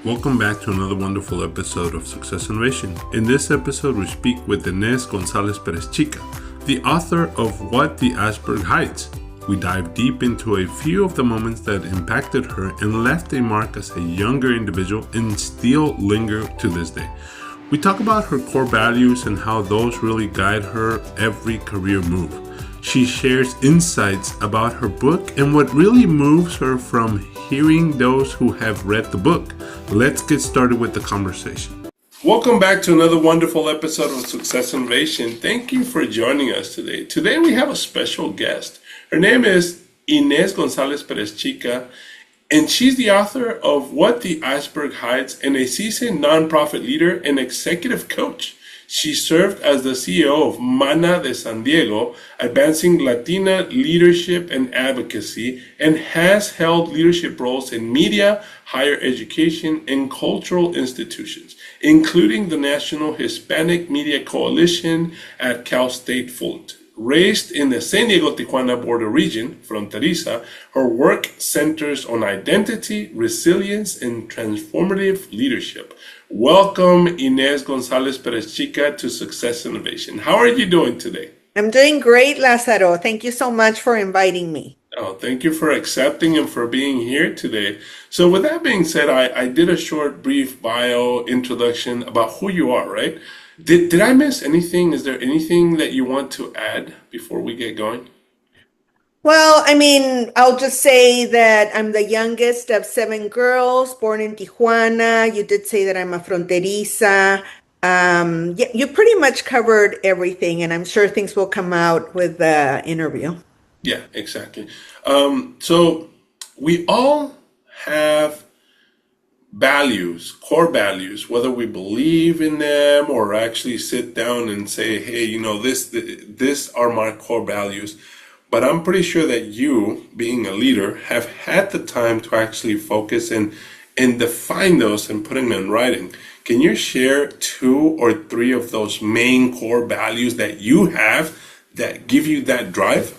Welcome back to another wonderful episode of Success Innovation. In this episode, we speak with Inez Gonzalez Perezchica, the author of What the Iceberg Hides. We dive deep into a few of the moments that impacted her and left a mark as a younger individual and still linger to this day. We talk about her core values and how those really guide her every career move. She shares insights about her book and what really moves her from hearing those who have read the book. Let's get started with the conversation. Welcome back to another wonderful episode of Success Innovation. Thank you for joining us today. Today we have a special guest. Her name is Inez Gonzalez Perezchica, and she's the author of What the Iceberg Hides and a seasoned nonprofit leader and executive coach. She served as the CEO of Mana de San Diego, advancing Latina leadership and advocacy, and has held leadership roles in media, higher education, and cultural institutions, including the National Hispanic Media Coalition at Cal State Fullerton. Raised in the San Diego-Tijuana border region, fronteriza, her work centers on identity, resilience, and transformative leadership. Welcome, Inez Gonzalez Perezchica, to Success Innovation. How are you doing today? I'm doing great, Lázaro. Thank you so much for inviting me. Oh, thank you for accepting and for being here today. So with that being said, I did a short, brief bio introduction about who you are, right? Did I miss anything? Is there anything that you want to add before we get going? Well, I'll just say that I'm the youngest of seven girls born in Tijuana. You did say that I'm a fronteriza. Yeah, you pretty much covered everything, and I'm sure things will come out with the interview. Yeah, exactly. So we all have values, core values, whether we believe in them or actually sit down and say, hey, this are my core values. But I'm pretty sure that you, being a leader, have had the time to actually focus and define those and put them in writing. Can you share two or three of those main core values that you have that give you that drive?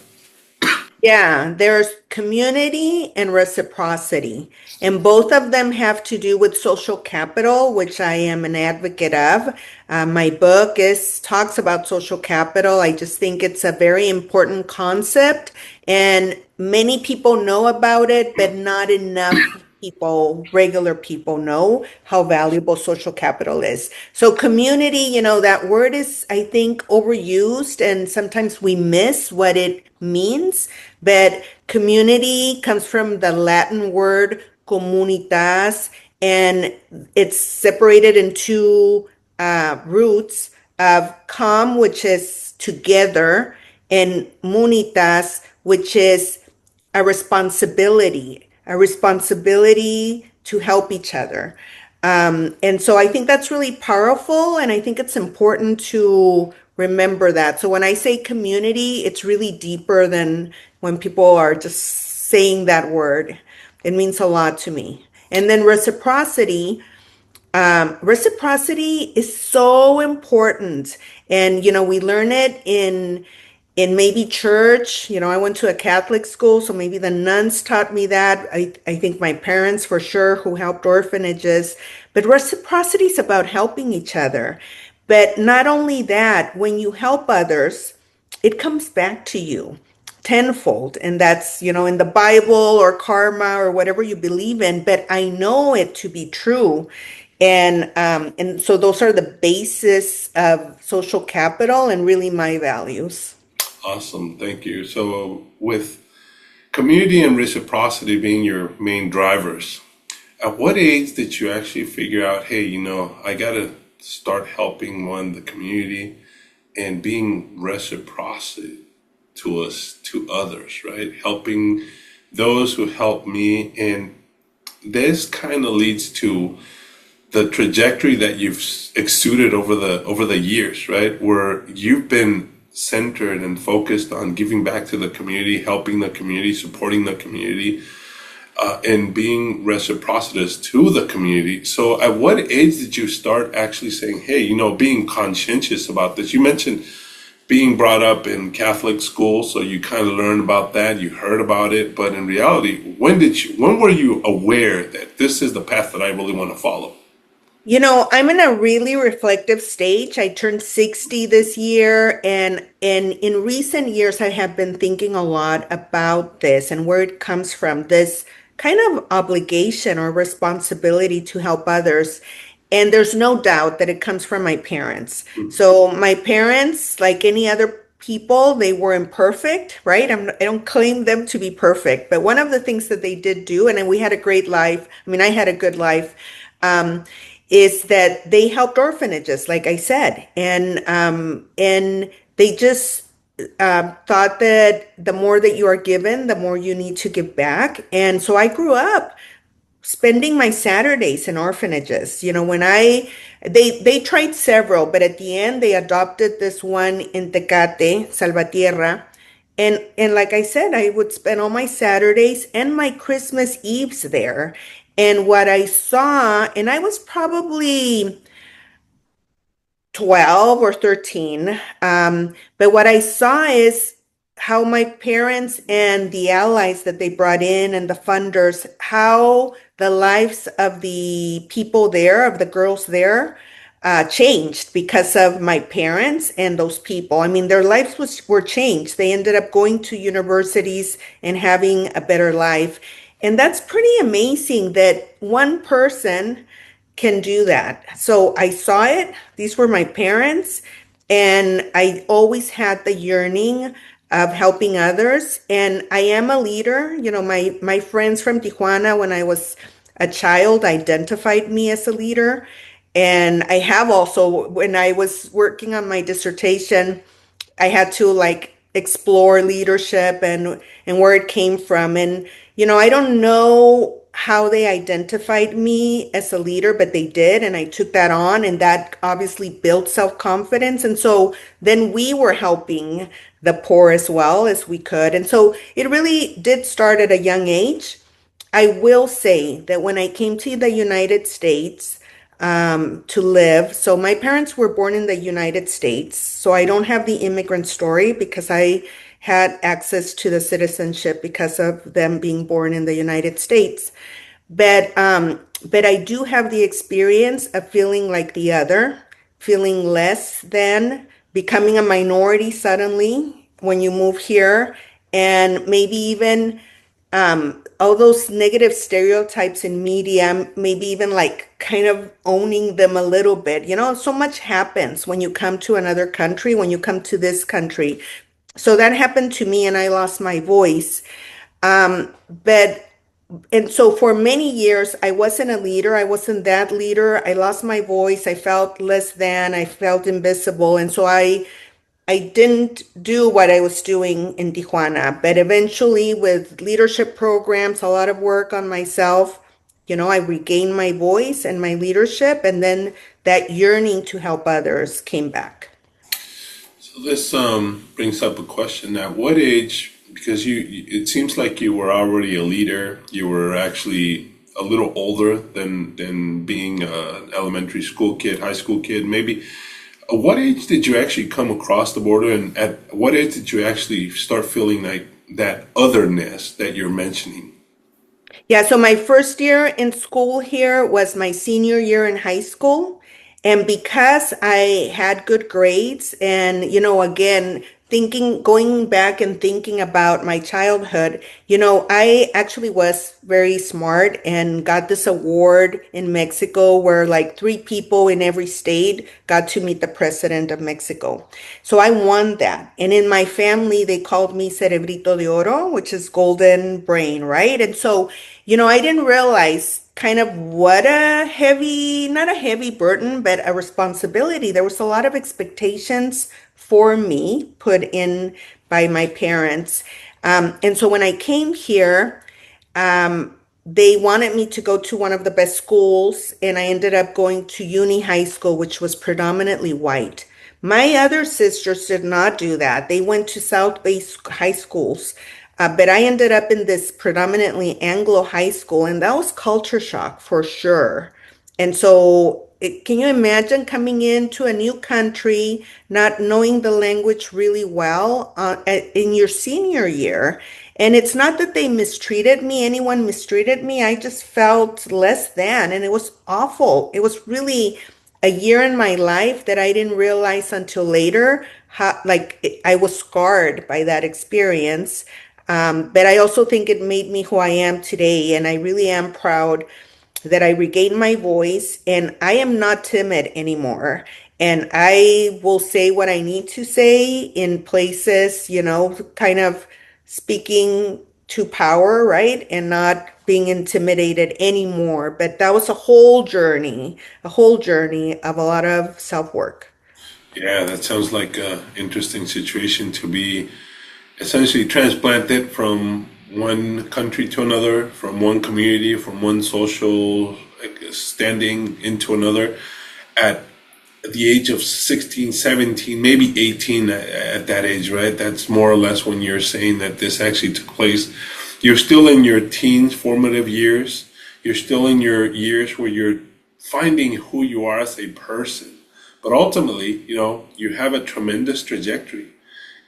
Yeah, there's community and reciprocity, and both of them have to do with social capital, which I am an advocate of. My book is talks about social capital. I just think it's a very important concept, and many people know about it, but not enough people, regular people, know how valuable social capital is. So community, that word is, I think, overused, and sometimes we miss what it means. But community comes from the Latin word comunitas, and it's separated in two roots of com, which is together, and munitas, which is a responsibility to help each other. And so I think that's really powerful, and I think it's important to remember that. So when I say community, it's really deeper than when people are just saying that word. It means a lot to me. And then reciprocity is so important. And, we learn it in maybe church. I went to a Catholic school, so maybe the nuns taught me that. I think my parents, for sure, who helped orphanages. But reciprocity is about helping each other. But not only that, when you help others, it comes back to you tenfold. And that's, in the Bible or karma or whatever you believe in. But I know it to be true. And so those are the basis of social capital and really my values. Awesome, thank you. So with community and reciprocity being your main drivers, at what age did you actually figure out, hey, I gotta start helping the community and being reciprocity to others, right? Helping those who help me. And this kind of leads to the trajectory that you've exuded over the years, right? Where you've been centered and focused on giving back to the community, helping the community, supporting the community, and being reciprocitous to the community. So at what age did you start actually saying, hey, being conscientious about this? You mentioned being brought up in Catholic school, so you kind of learned about that, you heard about it, but in reality, when were you aware that this is the path that I really want to follow? I'm in a really reflective stage. I turned 60 this year, and in recent years, I have been thinking a lot about this and where it comes from, this kind of obligation or responsibility to help others. And there's no doubt that it comes from my parents. So my parents, like any other people, they were imperfect, right? I don't claim them to be perfect, but one of the things that they did do, and then we had a great life. I mean, I had a good life. Um, is that they helped orphanages, like I said, and they just thought that the more that you are given, the more you need to give back. And so I grew up spending my Saturdays in orphanages. When they tried several, but at the end they adopted this one in Tecate, Salvatierra. And like I said, I would spend all my Saturdays and my Christmas Eves there. And what I saw, and I was probably 12 or 13. But what I saw is how my parents and the allies that they brought in and the funders, how the lives of the people there, of the girls there, changed because of my parents and those people. I mean, their lives were changed. They ended up going to universities and having a better life. And that's pretty amazing that one person can do that. So I saw it. These were my parents, and I always had the yearning of helping others. And I am a leader. My friends from Tijuana, when I was a child, identified me as a leader. And I have also, when I was working on my dissertation, I had to like explore leadership and where it came from. And I don't know how they identified me as a leader, but they did, and I took that on, and that obviously built self-confidence. And so then we were helping the poor as well as we could. And so it really did start at a young age. I will say that when I came to the United States to live, so my parents were born in the United States, so I don't have the immigrant story because I had access to the citizenship because of them being born in the United States. But I do have the experience of feeling like the other, feeling less than, becoming a minority suddenly when you move here, and maybe even all those negative stereotypes in media, maybe even like kind of owning them a little bit. So much happens when you come to another country, when you come to this country. So that happened to me, and I lost my voice. But and so for many years, I wasn't a leader. I wasn't that leader. I lost my voice. I felt less than. I felt invisible. And so I didn't do what I was doing in Tijuana. But eventually, with leadership programs, a lot of work on myself, I regained my voice and my leadership. And then that yearning to help others came back. So this brings up a question. At what age? Because it seems like you were already a leader. You were actually a little older than being an elementary school kid, high school kid, maybe. At what age did you actually come across the border, and at what age did you actually start feeling like that otherness that you're mentioning? Yeah, so my first year in school here was my senior year in high school. And because I had good grades and, again, going back and thinking about my childhood, I actually was very smart and got this award in Mexico where like three people in every state got to meet the president of Mexico. So I won that. And in my family, they called me Cerebrito de Oro, which is golden brain, right? And so, I didn't realize kind of what a heavy, not a heavy burden, but a responsibility. There was a lot of expectations for me put in by my parents. And so when I came here, they wanted me to go to one of the best schools, and I ended up going to Uni High School, which was predominantly white. My other sisters did not do that. They went to South-based high schools. But I ended up in this predominantly Anglo high school, and that was culture shock for sure. And so can you imagine coming into a new country, not knowing the language really well, in your senior year? And it's not that they mistreated me, anyone mistreated me. I just felt less than, and it was awful. It was really a year in my life that I didn't realize until later how, I was scarred by that experience. But I also think it made me who I am today, and I really am proud that I regained my voice and I am not timid anymore. And I will say what I need to say in places, kind of speaking to power, right? And not being intimidated anymore. But that was a whole journey of a lot of self work. Yeah, that sounds like an interesting situation to be essentially transplanted from one country to another, from one community, from one social standing into another at the age of 16, 17, maybe 18 at that age, right? That's more or less when you're saying that this actually took place. You're still in your teens, formative years. You're still in your years where you're finding who you are as a person. But ultimately, you have a tremendous trajectory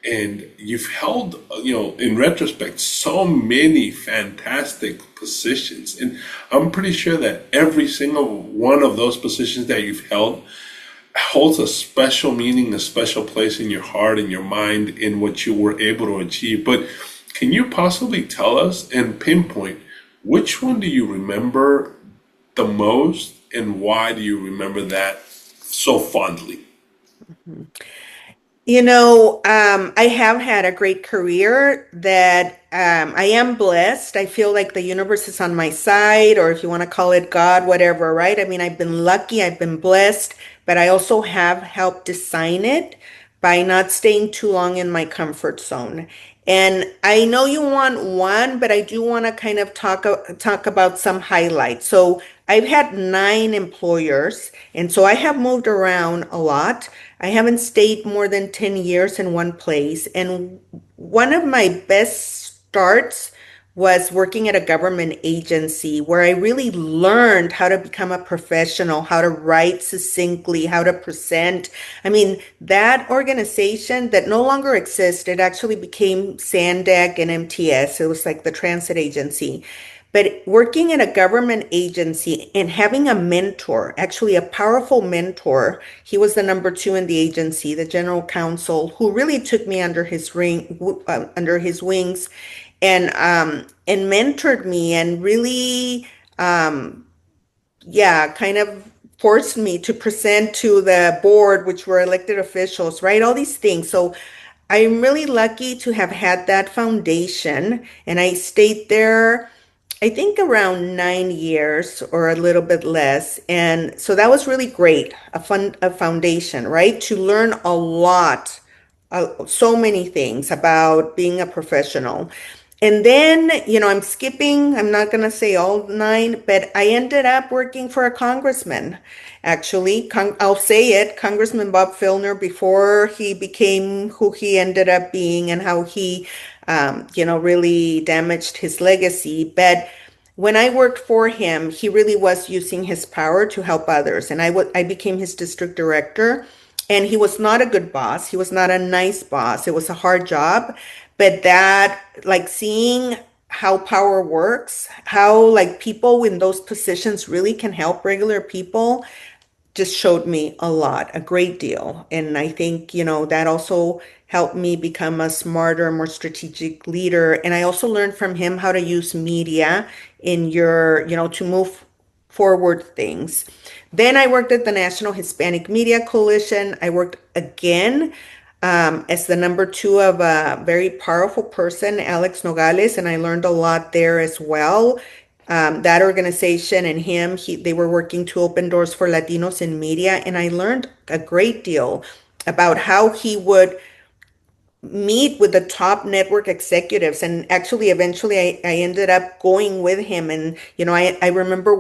and you've held, in retrospect, so many fantastic positions. And I'm pretty sure that every single one of those positions that you've held holds a special meaning, a special place in your heart and your mind in what you were able to achieve. But can you possibly tell us and pinpoint which one do you remember the most and why do you remember that so fondly? I have had a great career that I am blessed. I feel like the universe is on my side, or if you want to call it God, whatever, right? I mean, I've been lucky, I've been blessed, but I also have helped design it by not staying too long in my comfort zone. And I know you want one, but I do want to kind of talk about some highlights. So I've had 9 employers, and so I have moved around a lot. I haven't stayed more than 10 years in one place. And one of my best starts was working at a government agency where I really learned how to become a professional, how to write succinctly, how to present. I mean, that organization that no longer exists, it actually became SANDAG and MTS. It was like the transit agency. But working in a government agency and having a mentor, actually a powerful mentor, he was the number 2 in the agency, the general counsel, who really took me under his wings, and mentored me and really, yeah, kind of forced me to present to the board, which were elected officials, right? All these things. So I'm really lucky to have had that foundation, and I stayed there, I think around 9 years or a little bit less. And so that was really great, a foundation, right? To learn a lot, so many things about being a professional. And then, I'm skipping, I'm not going to say all 9, but I ended up working for a congressman. Actually, I'll say it, Congressman Bob Filner, before he became who he ended up being and how he, really damaged his legacy. But when I worked for him, he really was using his power to help others. And I became his district director. And he was not a good boss. He was not a nice boss. It was a hard job. But that, like seeing how power works, how like people in those positions really can help regular people, just showed me a lot, a great deal. And I think, that also helped me become a smarter, more strategic leader. And I also learned from him how to use media in to move forward things. Then I worked at the National Hispanic Media Coalition. I worked again as the number 2 of a very powerful person, Alex Nogales, and I learned a lot there as well. That organization and him, they were working to open doors for Latinos in media, and I learned a great deal about how he would meet with the top network executives. And actually eventually I ended up going with him, and I remember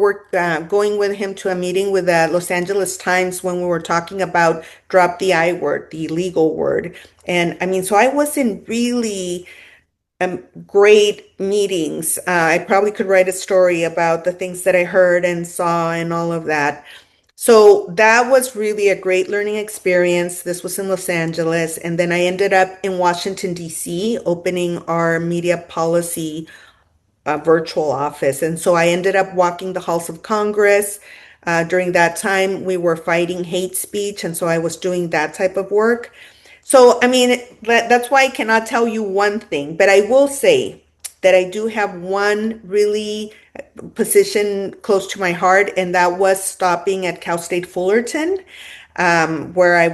going with him to a meeting with the Los Angeles Times when we were talking about drop the I word, the legal word. And I mean, so I was in really great meetings. I probably could write a story about the things that I heard and saw and all of that. So that was really a great learning experience. This was in Los Angeles. And then I ended up in Washington, D.C., opening our media policy virtual office. And so I ended up walking the halls of Congress. During that time, we were fighting hate speech. And so I was doing that type of work. So, I mean, that's why I cannot tell you one thing, but I will say that I do have one really position close to my heart, and that was stopping at Cal State Fullerton, where I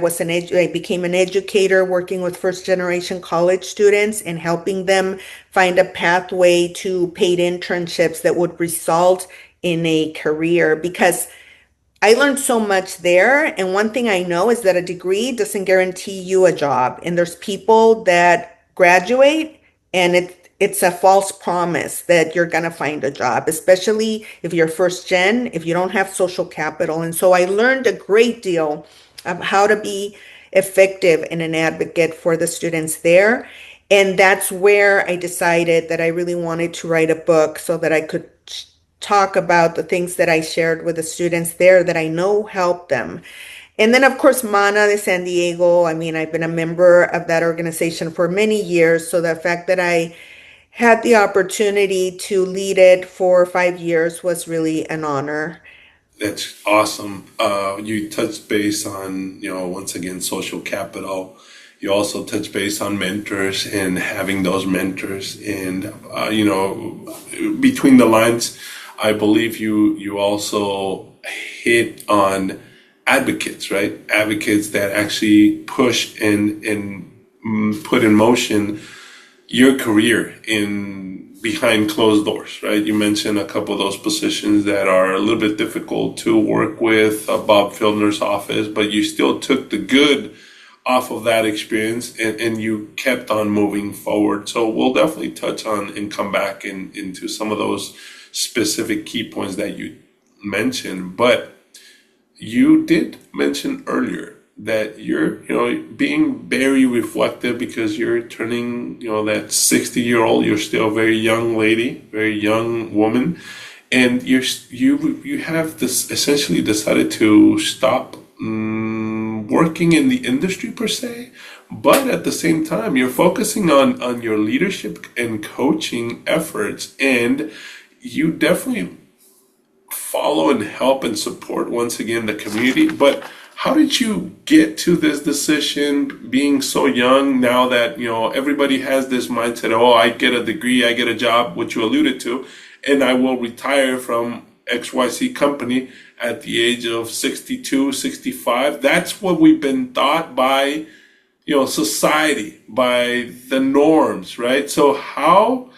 became an educator working with first generation college students and helping them find a pathway to paid internships that would result in a career because I learned so much there. And one thing I know is that a degree doesn't guarantee you a job. And there's people that graduate and it's a false promise that you're going to find a job, especially if you're first gen, if you don't have social capital. And so I learned a great deal of how to be effective and an advocate for the students there. And that's where I decided that I really wanted to write a book so that I could talk about the things that I shared with the students there that I know helped them. And then, of course, Mana de San Diego. I mean, I've been a member of that organization for many years. So the fact that I had the opportunity to lead it for 5 years was really an honor. That's awesome. You touched base on, once again, social capital. You also touch base on mentors and having those mentors. And, between the lines, I believe you also hit on advocates, right? Advocates that actually push and put in motion your career in behind closed doors, right? You mentioned a couple of those positions that are a little bit difficult to work with, Bob Fieldner's office, but you still took the good off of that experience and you kept on moving forward. So we'll definitely touch on and come back into some of those specific key points that you mentioned. But you did mention earlier that you're, being very reflective because you're turning, that 60-year-old, you're still a very young lady, very young woman. And you have this essentially decided to stop working in the industry per se, but at the same time, you're focusing on your leadership and coaching efforts, and you definitely follow and help and support once again the community. But how did you get to this decision being so young now that everybody has this mindset of, oh, I get a degree, I get a job, which you alluded to, and I will retire from XYZ company at the age of 62, 65. That's what we've been taught by society, by the norms, right? So how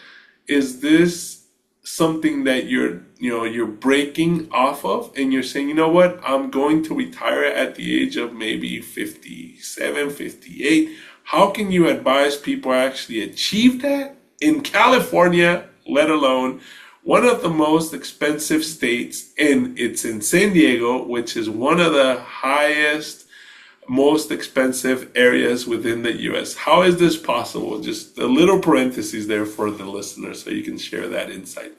is this something that you're breaking off of and you're saying, you know what, I'm going to retire at the age of maybe 57, 58. How can you advise people actually achieve that in California, let alone one of the most expensive states, and it's in San Diego, which is one of the highest, most expensive areas within the US. How is this possible? Just a little parenthesis there for the listeners so you can share that insight.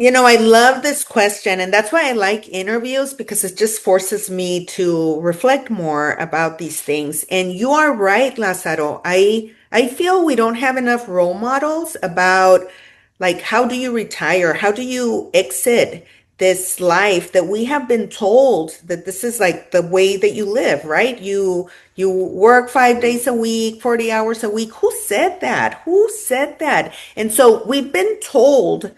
I love this question, and that's why I like interviews because it just forces me to reflect more about these things. And you are right, Lazaro. I feel we don't have enough role models about like how do you retire? How do you exit this life that we have been told that this is like the way that you live, right? You work 5 days a week, 40 hours a week. Who said that? Who said that? And so we've been told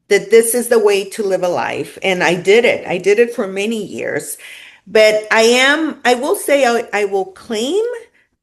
that this is the way to live a life. And I did it. I did it for many years. But I will say, I will claim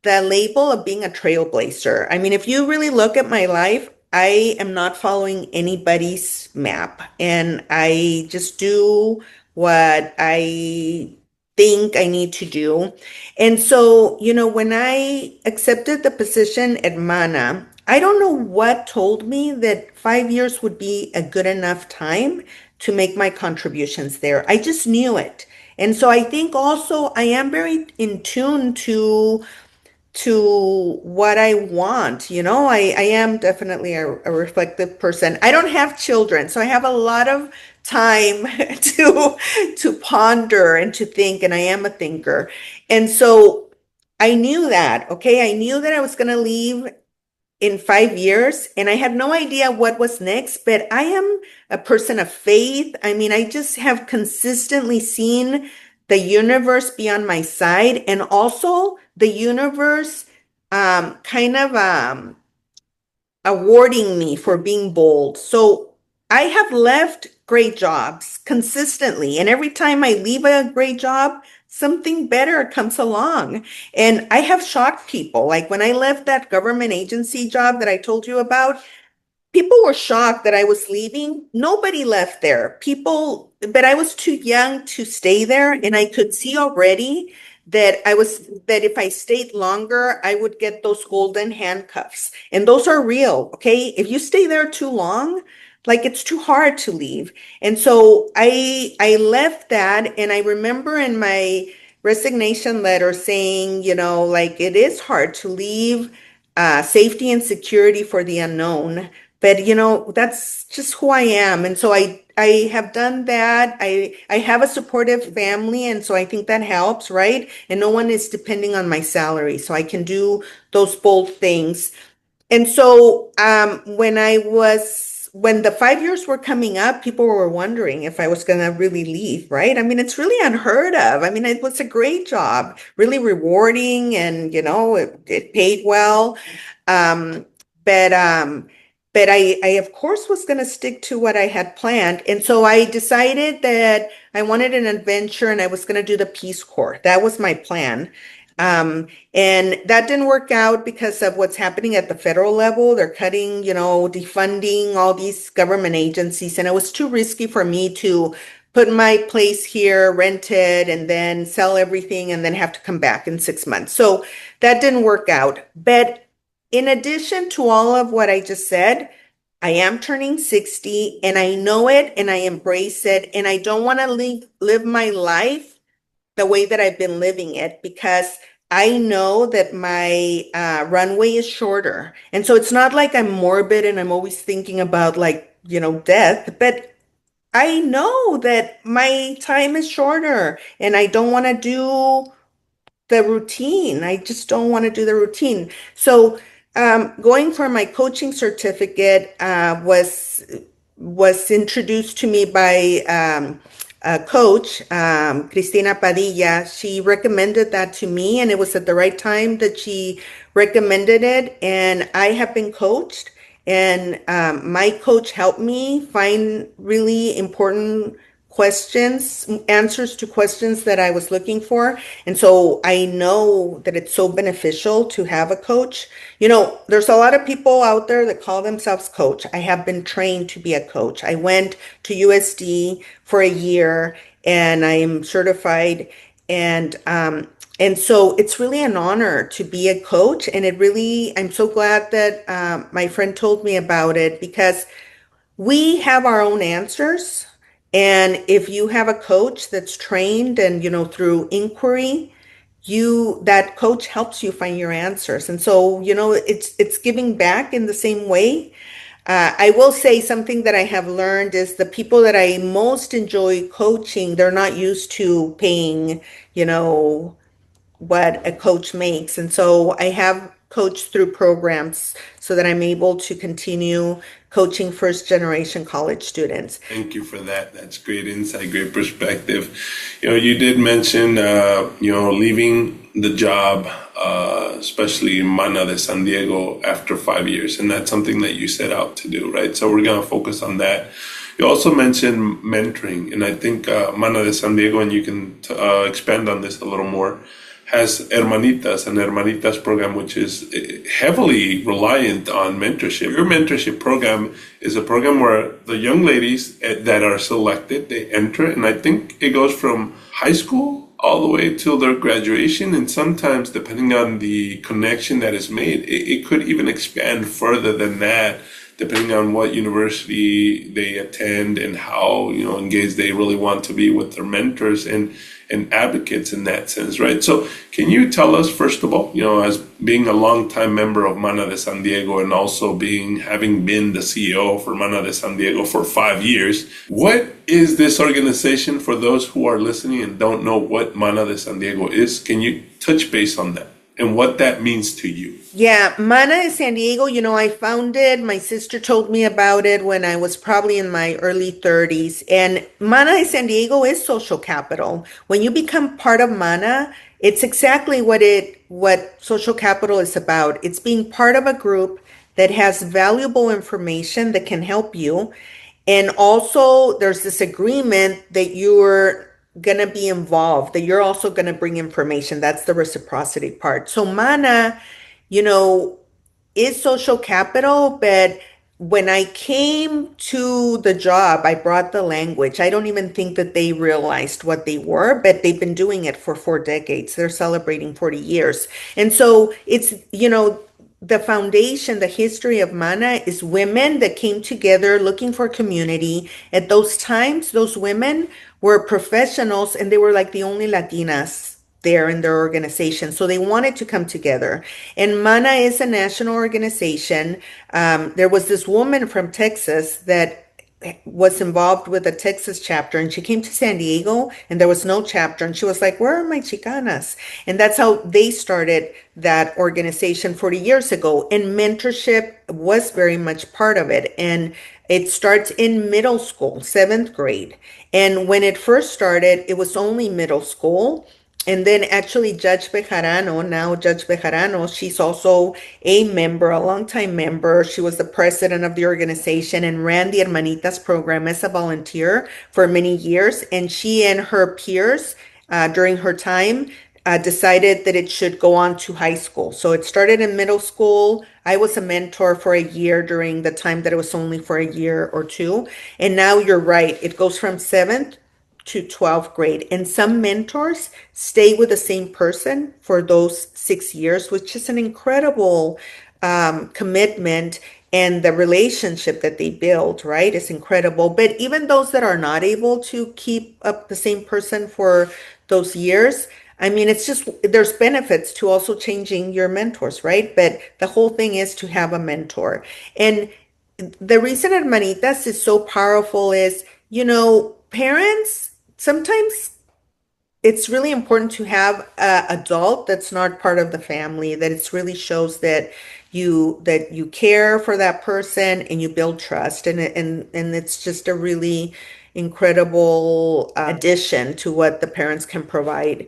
the label of being a trailblazer. I mean, if you really look at my life, I am not following anybody's map. And I just do what I think I need to do. And so, when I accepted the position at Mana, I don't know what told me that 5 years would be a good enough time to make my contributions there. I just knew it. And so I think also I am very in tune to what I want. I am definitely a reflective person. I don't have children, so I have a lot of time to ponder and to think, and I am a thinker. And so I knew that, okay? I knew that I was going to leave in 5 years, and I had no idea what was next, but I am a person of faith. I mean, I just have consistently seen the universe be on my side, and also the universe kind of awarding me for being bold. So I have left great jobs consistently. And every time I leave a great job, something better comes along. And I have shocked people. Like when I left that government agency job that I told you about, people were shocked that I was leaving. Nobody left there. People, but I was too young to stay there. And I could see already that if I stayed longer, I would get those golden handcuffs. And those are real. Okay. If you stay there too long, like it's too hard to leave. And so I left that. And I remember in my resignation letter saying, like it is hard to leave safety and security for the unknown. But that's just who I am. And so I have done that. I have a supportive family, and so I think that helps, right? And no one is depending on my salary, so I can do those bold things. And so when the 5 years were coming up, people were wondering if I was going to really leave, right? I mean, it's really unheard of. I mean, it was a great job, really rewarding, and it paid well. Um, but um, but I of course was going to stick to what I had planned, and so I decided that I wanted an adventure, and I was going to do the Peace Corps. That was my plan. And that didn't work out because of what's happening at the federal level. They're cutting, defunding all these government agencies, and it was too risky for me to put my place here, rent it, and then sell everything and then have to come back in 6 months. So that didn't work out. But in addition to all of what I just said, I am turning 60 and I know it and I embrace it. And I don't want to live my life the way that I've been living it because I know that my runway is shorter. And so it's not like I'm morbid and I'm always thinking about death, but I know that my time is shorter and I don't want to do the routine. I just don't want to do the routine. So going for my coaching certificate was introduced to me by a coach, Cristina Padilla. She recommended that to me, and it was at the right time that she recommended it. And I have been coached, and my coach helped me find really important questions, answers to questions that I was looking for. And so I know that it's so beneficial to have a coach. There's a lot of people out there that call themselves coach. I have been trained to be a coach. I went to USD for a year and I'm certified. And so it's really an honor to be a coach. And I'm so glad that my friend told me about it because we have our own answers. And if you have a coach that's trained and, through inquiry, that coach helps you find your answers. And so, it's giving back in the same way. I will say something that I have learned is the people that I most enjoy coaching, they're not used to paying, what a coach makes. And so I have coached through programs so that I'm able to continue coaching first generation college students. Thank you for that. That's great insight, great perspective. You did mention, leaving the job, especially in Mana de San Diego after 5 years. And that's something that you set out to do, right? So we're going to focus on that. You also mentioned mentoring. And I think Mana de San Diego, and you can expand on this a little more, has an Hermanitas program, which is heavily reliant on mentorship. Your mentorship program is a program where the young ladies that are selected, they enter, and I think it goes from high school all the way till their graduation, and sometimes, depending on the connection that is made, it could even expand further than that depending on what university they attend and how, engaged they really want to be with their mentors and advocates in that sense, right? So can you tell us, first of all, as being a longtime member of Mana de San Diego and also having been the CEO for Mana de San Diego for 5 years, what is this organization for those who are listening and don't know what Mana de San Diego is? Can you touch base on that and what that means to you? Yeah, Mana de San Diego, I founded, my sister told me about it when I was probably in my early 30s. And Mana de San Diego is social capital. When you become part of Mana, it's exactly what social capital is about. It's being part of a group that has valuable information that can help you. And also there's this agreement that you're going to be involved, that you're also going to bring information. That's the reciprocity part. So Mana, is social capital, but when I came to the job, I brought the language. I don't even think that they realized what they were, but they've been doing it for 4 decades. They're celebrating 40 years. And so it's, the foundation, the history of Mana is women that came together looking for community. At those times, those women were professionals and they were like the only Latinas there in their organization. So they wanted to come together. And Mana is a national organization. There was this woman from Texas that was involved with the Texas chapter, and she came to San Diego and there was no chapter. And she was like, where are my Chicanas? And that's how they started that organization 40 years ago. And mentorship was very much part of it. And it starts in middle school, 7th grade. And when it first started, it was only middle school. And then actually Judge Bejarano, she's also a member, a longtime member. She was the president of the organization and ran the Hermanitas program as a volunteer for many years. And she and her peers during her time decided that it should go on to high school. So it started in middle school. I was a mentor for a year during the time that it was only for a year or two. And now you're right, it goes from 7th to 12th grade. And some mentors stay with the same person for those 6 years, which is an incredible commitment. And the relationship that they build, right, is incredible. But even those that are not able to keep up the same person for those years, I mean, it's just, there's benefits to also changing your mentors, right? But the whole thing is to have a mentor. And the reason Hermanitas is so powerful is, parents, sometimes it's really important to have an adult that's not part of the family, that it really shows that you care for that person and you build trust. And it's just a really incredible addition to what the parents can provide.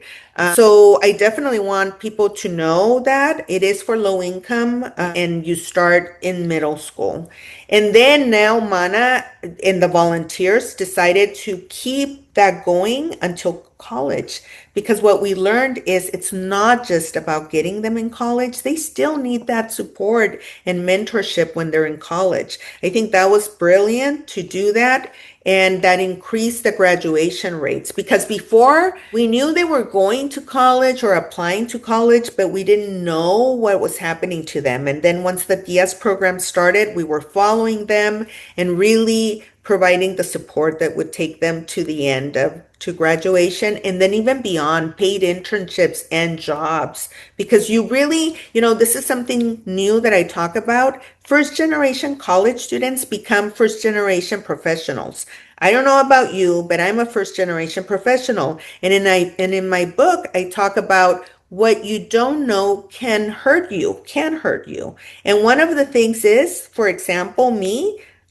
So I definitely want people to know that it is for low income and you start in middle school. And then now Mana and the volunteers decided to keep that going until college, because what we learned is it's not just about getting them in college. They still need that support and mentorship when they're in college. I think that was brilliant to do that. And that increased the graduation rates, because before we knew they were going to college or applying to college, but we didn't know what was happening to them. And then once the DS program started, we were following them and really providing the support that would take them to the end to graduation, and then even beyond, paid internships and jobs. Because you really, this is something new that I talk about. First generation college students become first generation professionals. I don't know about you, but I'm a first generation professional. And in my book, I talk about what you don't know can hurt you. And one of the things is, for example,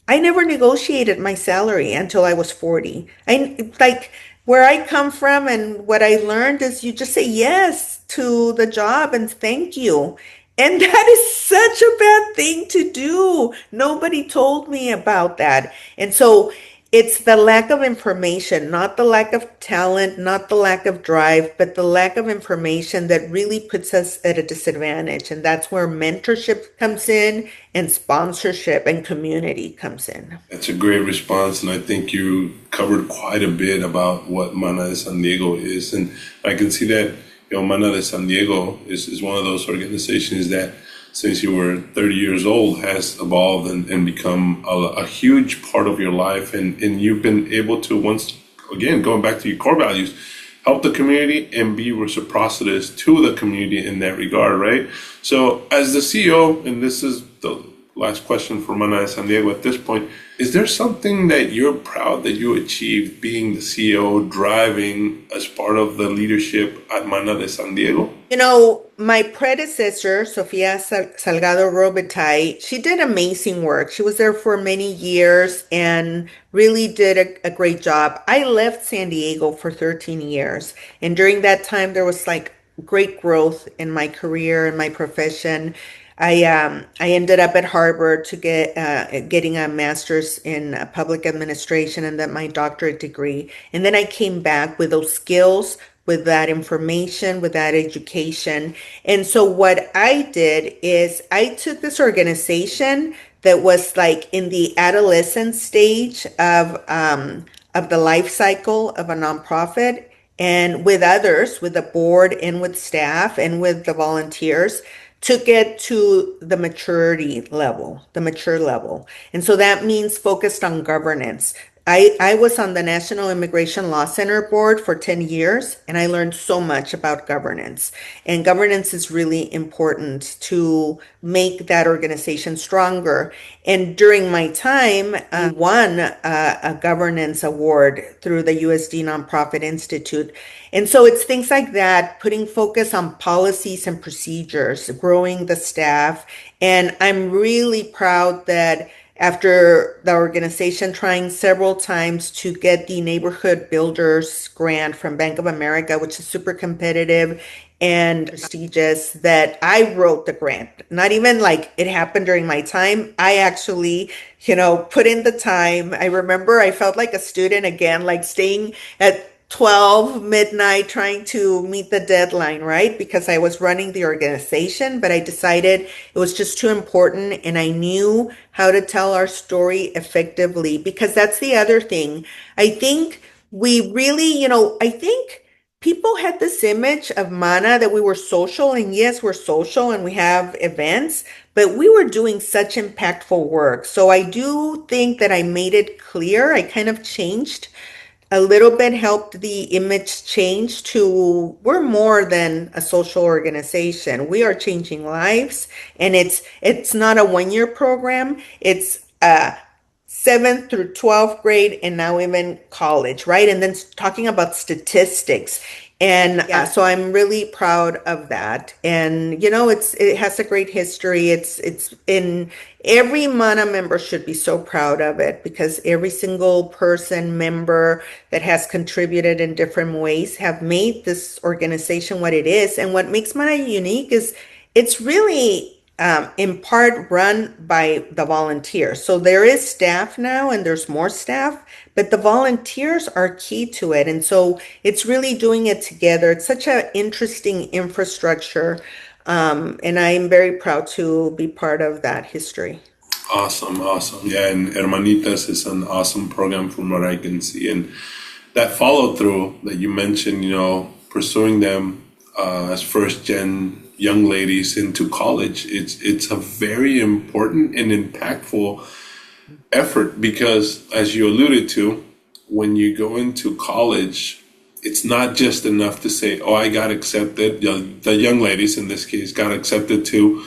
I never negotiated my salary until I was 40. Where I come from and what I learned is you just say yes to the job and thank you. And that is such a bad thing to do. Nobody told me about that. And so it's the lack of information, not the lack of talent, not the lack of drive, but the lack of information that really puts us at a disadvantage. And that's where mentorship comes in and sponsorship and community comes in. That's a great response. And I think you covered quite a bit about what Mana de San Diego is. And I can see that, Mana de San Diego is one of those organizations that since you were 30 years old has evolved and become a huge part of your life. And you've been able to, once again, going back to your core values, help the community and be reciprocitous to the community in that regard, right? So as the CEO, and this is the last question for Mana de San Diego at this point, is there something that you're proud that you achieved being the CEO, driving as part of the leadership at Mana de San Diego? You know, my predecessor, Sofia Salgado Robitaille, she did amazing work. She was there for many years and really did a great job. I left San Diego for 13 years. And during that time, there was like great growth in my career and my profession. I ended up at Harvard to getting a master's in public administration and then my doctorate degree. And then I came back with those skills, with that information, with that education. And so what I did is I took this organization that was like in the adolescent stage of the life cycle of a nonprofit, and with others, with the board and with staff and with the volunteers, to get to the maturity level, the mature level. And so that means focused on governance. I was on the National Immigration Law Center board for 10 years, and I learned so much about governance. And governance is really important to make that organization stronger. And during my time, I won a governance award through the USD Nonprofit Institute. And so it's things like that, putting focus on policies and procedures, growing the staff. And I'm really proud that after the organization trying several times to get the Neighborhood Builders grant from Bank of America, which is super competitive and prestigious, that I wrote the grant. Not even like it happened during my time. I actually, put in the time. I remember I felt like a student again, like staying at 12 midnight trying to meet the deadline, right? Because I was running the organization, but I decided it was just too important and I knew how to tell our story effectively, because that's the other thing. I think we really, I think people had this image of Mana that we were social, and yes, we're social and we have events, but we were doing such impactful work. So I do think that I made it clear. I kind of changed a little bit, helped the image change to we're more than a social organization. We are changing lives, and it's not a 1 year program. It's 7th through 12th grade and now even college, right? And then talking about statistics. And so I'm really proud of that. And it has a great history. It's in every MANA member should be so proud of it, because every single person member that has contributed in different ways have made this organization what it is. And what makes MANA unique is it's really in part run by the volunteers. So there is staff now and there's more staff, but the volunteers are key to it. And so it's really doing it together. It's such an interesting infrastructure. And I'm very proud to be part of that history. Awesome. Yeah, and Hermanitas is an awesome program from what I can see. And that follow through that you mentioned, pursuing them as first gen young ladies into college, it's a very important and impactful effort, because as you alluded to, when you go into college, it's not just enough to say, oh, I got accepted. The young ladies in this case got accepted to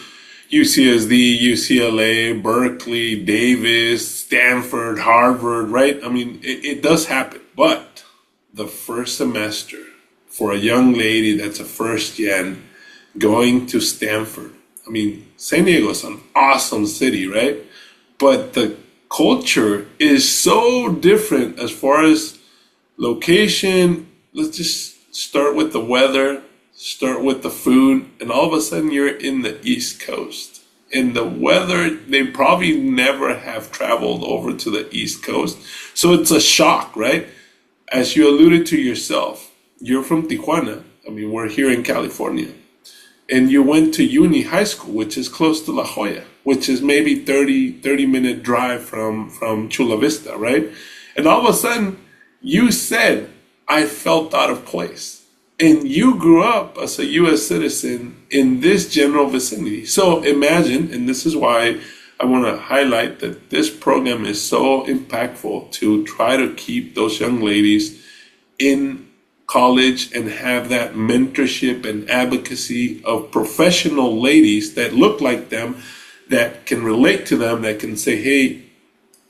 UCSD, UCLA, Berkeley, Davis, Stanford, Harvard, right? I mean, it does happen. But the first semester for a young lady that's a first gen going to Stanford, I mean, San Diego is an awesome city, right? But the culture is so different as far as location. Let's just start with the weather, start with the food, and all of a sudden you're in the East Coast. In the weather, they probably never have traveled over to the East Coast. So it's a shock, right? As you alluded to yourself, you're from Tijuana. I mean, we're here in California. And you went to Uni High School, which is close to La Jolla, which is maybe 30-minute drive from Chula Vista, right? And all of a sudden, you said, I felt out of place. And you grew up as a US citizen in this general vicinity. So imagine, and this is why I want to highlight that this program is so impactful to try to keep those young ladies in college and have that mentorship and advocacy of professional ladies that look like them, that can relate to them, that can say, hey,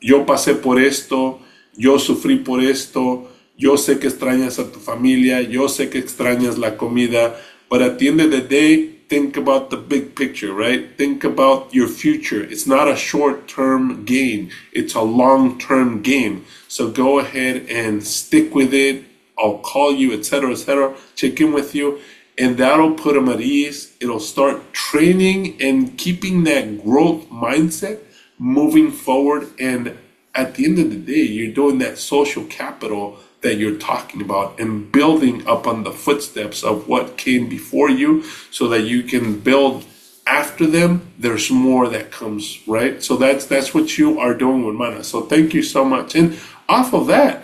yo pasé por esto, yo sufrí por esto, yo sé que extrañas a tu familia, yo sé que extrañas la comida, but at the end of the day, think about the big picture, right? Think about your future. It's not a short-term gain, it's a long-term game. So go ahead and stick with it. I'll call you, etc., check in with you, and that'll put them at ease. It'll start training and keeping that growth mindset moving forward. And at the end of the day, you're doing that social capital that you're talking about and building up on the footsteps of what came before you so that you can build after them. There's more that comes, right? So that's what you are doing with Mana. So thank you so much. And off of that,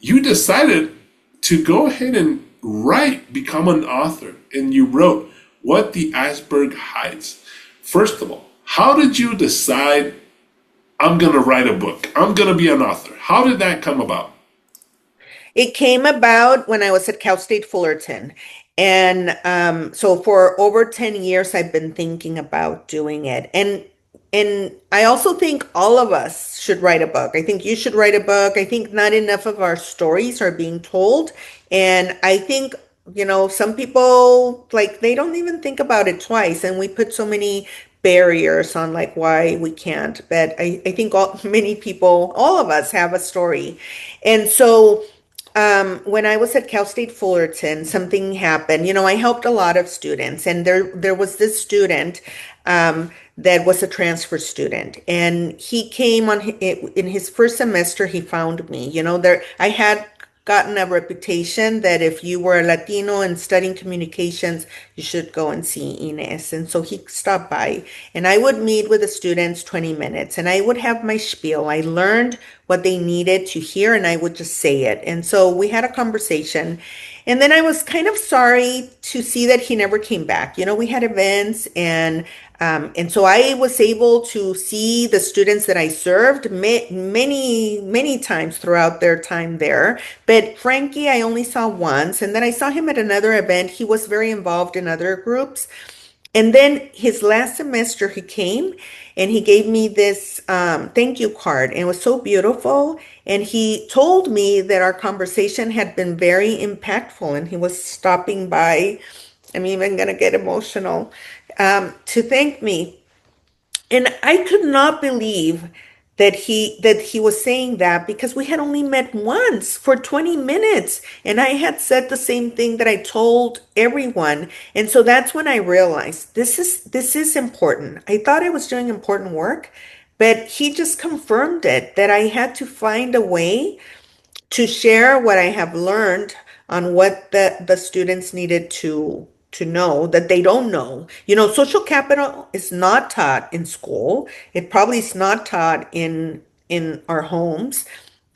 you decided to go ahead and write, become an author, and you wrote What the Iceberg Hides. First of all, how did you decide, I'm going to write a book, I'm going to be an author? How did that come about? It came about when I was at Cal State Fullerton. And so for over 10 years, I've been thinking about doing it. And I also think all of us should write a book. I think you should write a book. I think not enough of our stories are being told. And I think, some people like they don't even think about it twice. And we put so many barriers on like why we can't. But I think many people, all of us have a story. And so when I was at Cal State Fullerton, something happened. I helped a lot of students, and there was this student that was a transfer student, and he came in his first semester. He found me. There I had gotten a reputation that if you were a Latino and studying communications, you should go and see Inez. And so he stopped by, and I would meet with the students 20 minutes, and I would have my spiel. I learned what they needed to hear, and I would just say it. And so we had a conversation. And then I was kind of sorry to see that he never came back. We had events, and so I was able to see the students that I served many, many times throughout their time there. But Frankie, I only saw once, and then I saw him at another event. He was very involved in other groups. And then his last semester, he came and he gave me this thank you card. And it was so beautiful. And he told me that our conversation had been very impactful. And he was stopping by. I'm even going to get emotional to thank me. And I could not believe that he was saying that because we had only met once for 20 minutes and I had said the same thing that I told everyone. And so that's when I realized this is important. I thought I was doing important work, but he just confirmed it that I had to find a way to share what I have learned on what the students needed to know that they don't know. Social capital is not taught in school. It probably is not taught in our homes.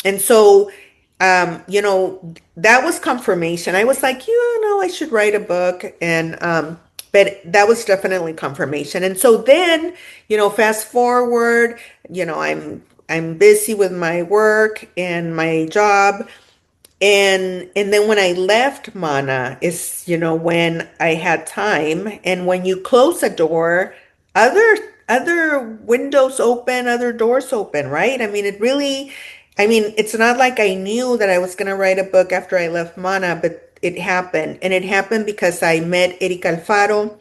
And so that was confirmation. I was like, I should write a book. And but that was definitely confirmation. And so then, fast forward, I'm busy with my work and my job. And then when I left Mana is, when I had time. And when you close a door, other windows open, other doors open, right? It's not like I knew that I was going to write a book after I left Mana, but it happened. And it happened because I met Erika Alfaro.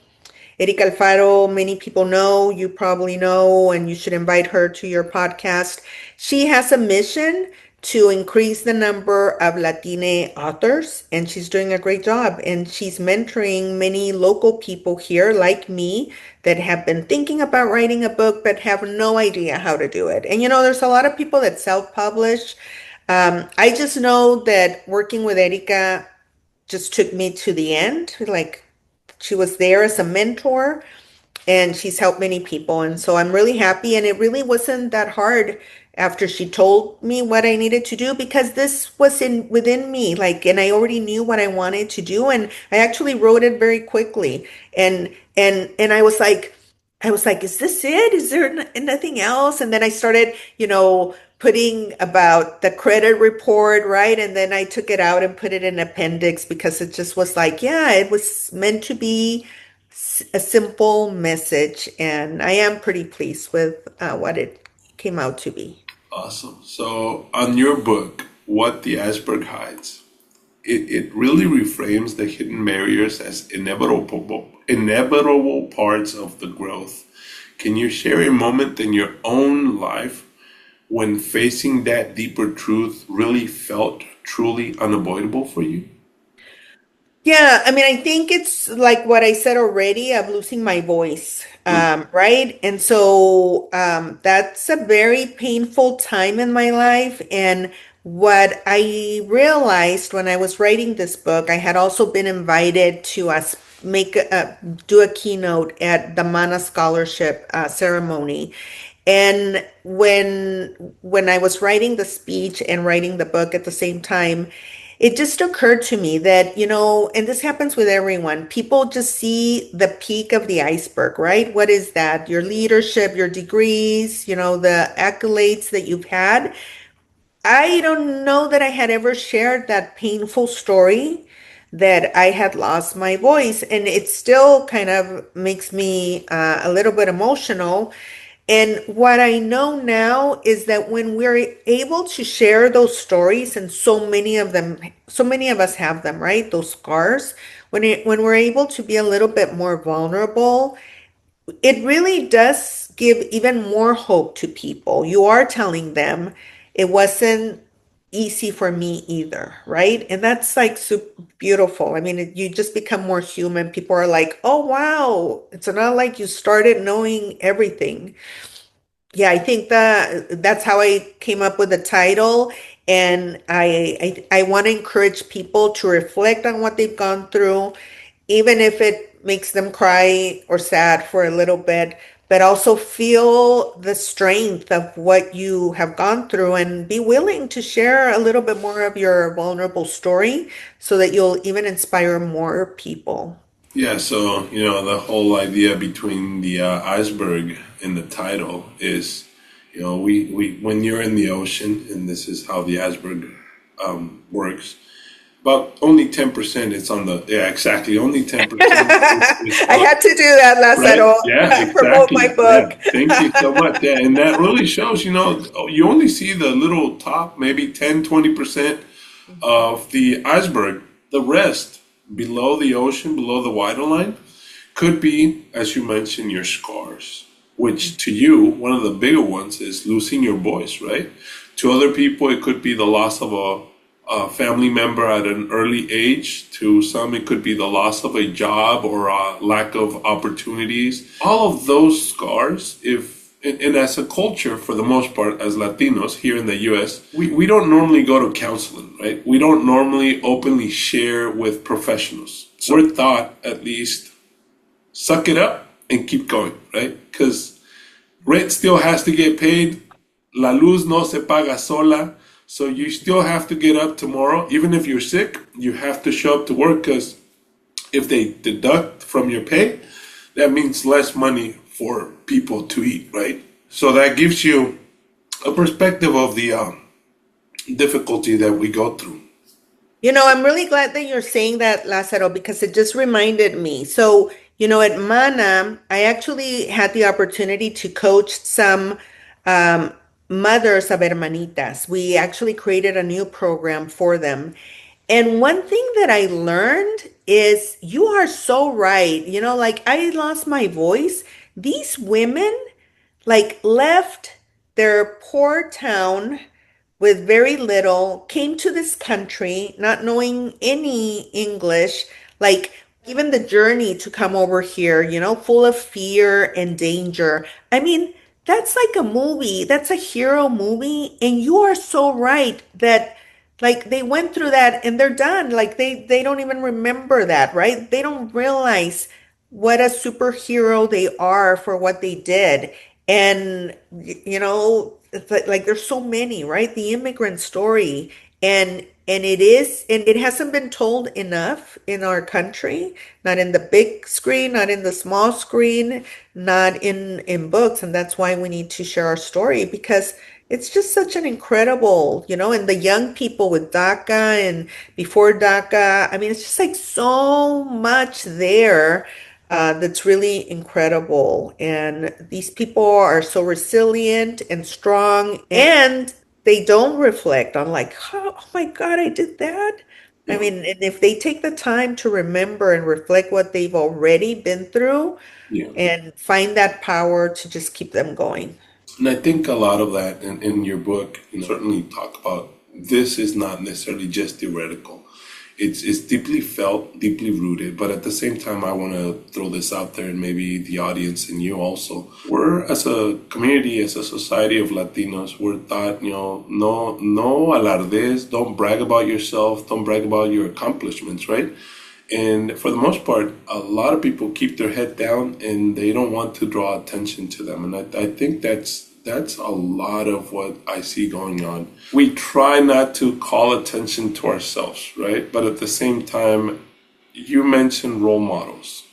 Erika Alfaro, many people know, you probably know, and you should invite her to your podcast. She has a mission to increase the number of Latina authors, and she's doing a great job. And she's mentoring many local people here, like me, that have been thinking about writing a book but have no idea how to do it. And there's a lot of people that self-publish. I just know that working with Erika just took me to the end. Like she was there as a mentor and she's helped many people. And so I'm really happy. And it really wasn't that hard. after she told me what I needed to do because this was in within me, like, and I already knew what I wanted to do, and I actually wrote it very quickly, and I was like, is this it? Is there nothing else? And then I started, putting about the credit report, right? And then I took it out and put it in appendix because it just was like, yeah, it was meant to be a simple message, and I am pretty pleased with what it came out to be. Awesome. So, on your book, What the Iceberg Hides, it really reframes the hidden barriers as inevitable parts of the growth. Can you share a moment in your own life when facing that deeper truth really felt truly unavoidable for you? Yeah, I mean, I think it's like what I said already of losing my voice, right? And so that's a very painful time in my life. And what I realized when I was writing this book, I had also been invited to us do a keynote at the Mana Scholarship ceremony. And when I was writing the speech and writing the book at the same time, it just occurred to me that, and this happens with everyone, people just see the peak of the iceberg, right? What is that? Your leadership, your degrees, the accolades that you've had. I don't know that I had ever shared that painful story that I had lost my voice, and it still kind of makes me a little bit emotional. And what I know now is that when we're able to share those stories, and so many of us have them, right? Those scars. When we're able to be a little bit more vulnerable, it really does give even more hope to people. You are telling them it wasn't easy for me either, right? And that's like super beautiful. I mean, you just become more human. People are like, oh, wow. It's not like you started knowing everything. Yeah, I think that's how I came up with the title. And I want to encourage people to reflect on what they've gone through, even if it makes them cry or sad for a little bit, but also feel the strength of what you have gone through and be willing to share a little bit more of your vulnerable story so that you'll even inspire more people. Yeah, so the whole idea between the iceberg in the title is, we when you're in the ocean, and this is how the iceberg works. About only 10% it's on the, yeah, exactly, only 10% is I had to do that, right? Lázaro. Yeah, Promote my exactly. Yeah, book. thank you so much. Yeah, and that really shows, you only see the little top, maybe 10, 20% of the iceberg. The rest, below the ocean, below the waterline, could be, as you mentioned, your scars, which to you, one of the bigger ones is losing your voice, right? To other people, it could be the loss of a family member at an early age. To some, it could be the loss of a job or a lack of opportunities. All of those scars, and as a culture, for the most part, as Latinos here in the US, we don't normally go to counseling, right? We don't normally openly share with professionals. So we're taught, at least, suck it up and keep going, right? Because rent still has to get paid. La luz no se paga sola. So you still have to get up tomorrow. Even if you're sick, you have to show up to work because if they deduct from your pay, that means less money for people to eat, right? So that gives you a perspective of the difficulty that we go through. I'm really glad that you're saying that, Lázaro, because it just reminded me. So, at Mana, I actually had the opportunity to coach some um, mothers of hermanitas. We actually created a new program for them. And one thing that I learned is you are so right. Like I lost my voice. These women like left their poor town with very little, came to this country not knowing any English, like even the journey to come over here, full of fear and danger. I mean, that's like a movie, that's a hero movie. And you are so right that like they went through that and they're done. Like they don't even remember that, right? They don't realize what a superhero they are for what they did. And, it's like there's so many, right? The immigrant story, and it is, and it hasn't been told enough in our country, not in the big screen, not in the small screen, not in books, and that's why we need to share our story because it's just such an incredible, and the young people with DACA and before DACA, I mean, it's just like so much there that's really incredible. And these people are so resilient and strong, and they don't reflect on like, oh my God, I did that. I Yeah. mean, and if they take the time to remember and reflect what they've already been through Yeah. and find that power to just keep them going. And I think a lot of that in your book, certainly talk about this is not necessarily just theoretical. It's deeply felt, deeply rooted, but at the same time, I want to throw this out there and maybe the audience and you also. We're as a community, as a society of Latinos, we're taught, no alardes, don't brag about yourself, don't brag about your accomplishments, right? And for the most part, a lot of people keep their head down and they don't want to draw attention to them. And I think that's a lot of what I see going on. We try not to call attention to ourselves, right? But at the same time, you mentioned role models.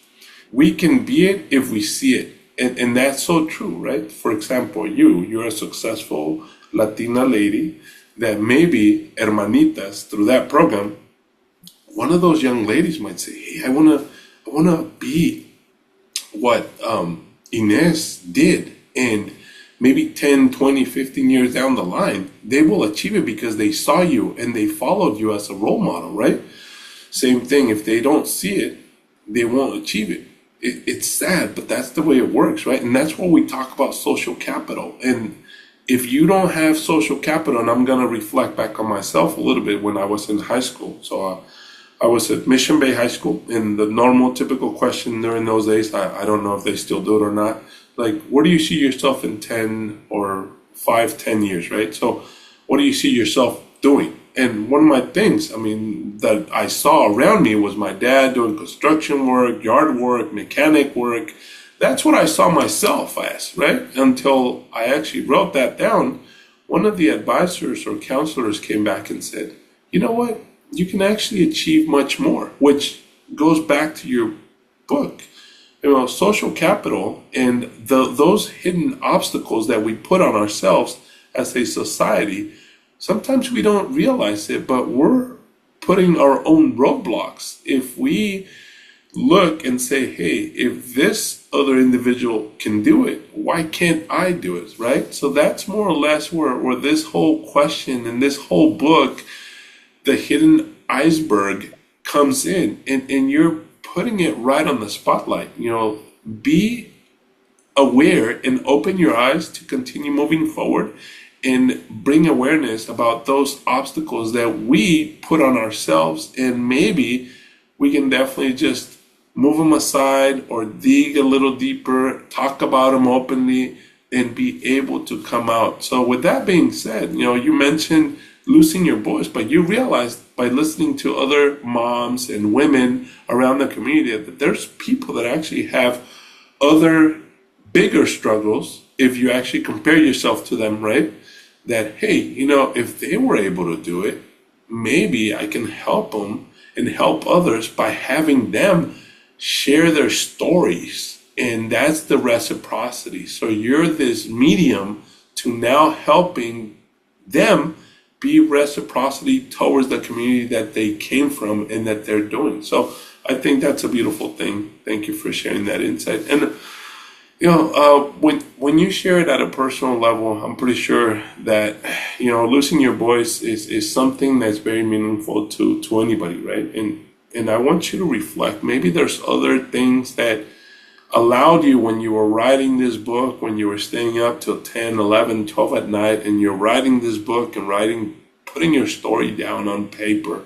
We can be it if we see it. And that's so true, right? For example, you're a successful Latina lady that maybe hermanitas through that program, one of those young ladies might say, "Hey, I wanna be what Inez did," and maybe 10, 20, 15 years down the line, they will achieve it because they saw you and they followed you as a role model, right? Same thing, if they don't see it, they won't achieve it. It's sad, but that's the way it works, right? And that's where we talk about social capital. And if you don't have social capital, and I'm gonna reflect back on myself a little bit when I was in high school. So I was at Mission Bay High School, and the normal, typical question during those days, I don't know if they still do it or not, like, where do you see yourself in 10 or 5, 10 years, right? So what do you see yourself doing? And one of my things, I mean, that I saw around me was my dad doing construction work, yard work, mechanic work. That's what I saw myself as, right? Until I actually wrote that down. One of the advisors or counselors came back and said, you know what? You can actually achieve much more, which goes back to your book. Social capital and those hidden obstacles that we put on ourselves as a society, sometimes we don't realize it, but we're putting our own roadblocks. If we look and say, hey, if this other individual can do it, why can't I do it, right? So that's more or less where this whole question and this whole book, the hidden iceberg, comes in, and you're putting it right on the spotlight. Be aware and open your eyes to continue moving forward and bring awareness about those obstacles that we put on ourselves, and maybe we can definitely just move them aside or dig a little deeper, talk about them openly, and be able to come out. So with that being said, you mentioned losing your voice, but you realized by listening to other moms and women around the community that there's people that actually have other bigger struggles if you actually compare yourself to them, right? That, hey, if they were able to do it, maybe I can help them and help others by having them share their stories. And that's the reciprocity. So you're this medium to now helping them be reciprocity towards the community that they came from and that they're doing. So I think that's a beautiful thing. Thank you for sharing that insight. And when you share it at a personal level, I'm pretty sure that losing your voice is something that's very meaningful to anybody, right? And I want you to reflect. Maybe there's other things that allowed you when you were writing this book, when you were staying up till 10, 11, 12 at night, and you're writing this book and putting your story down on paper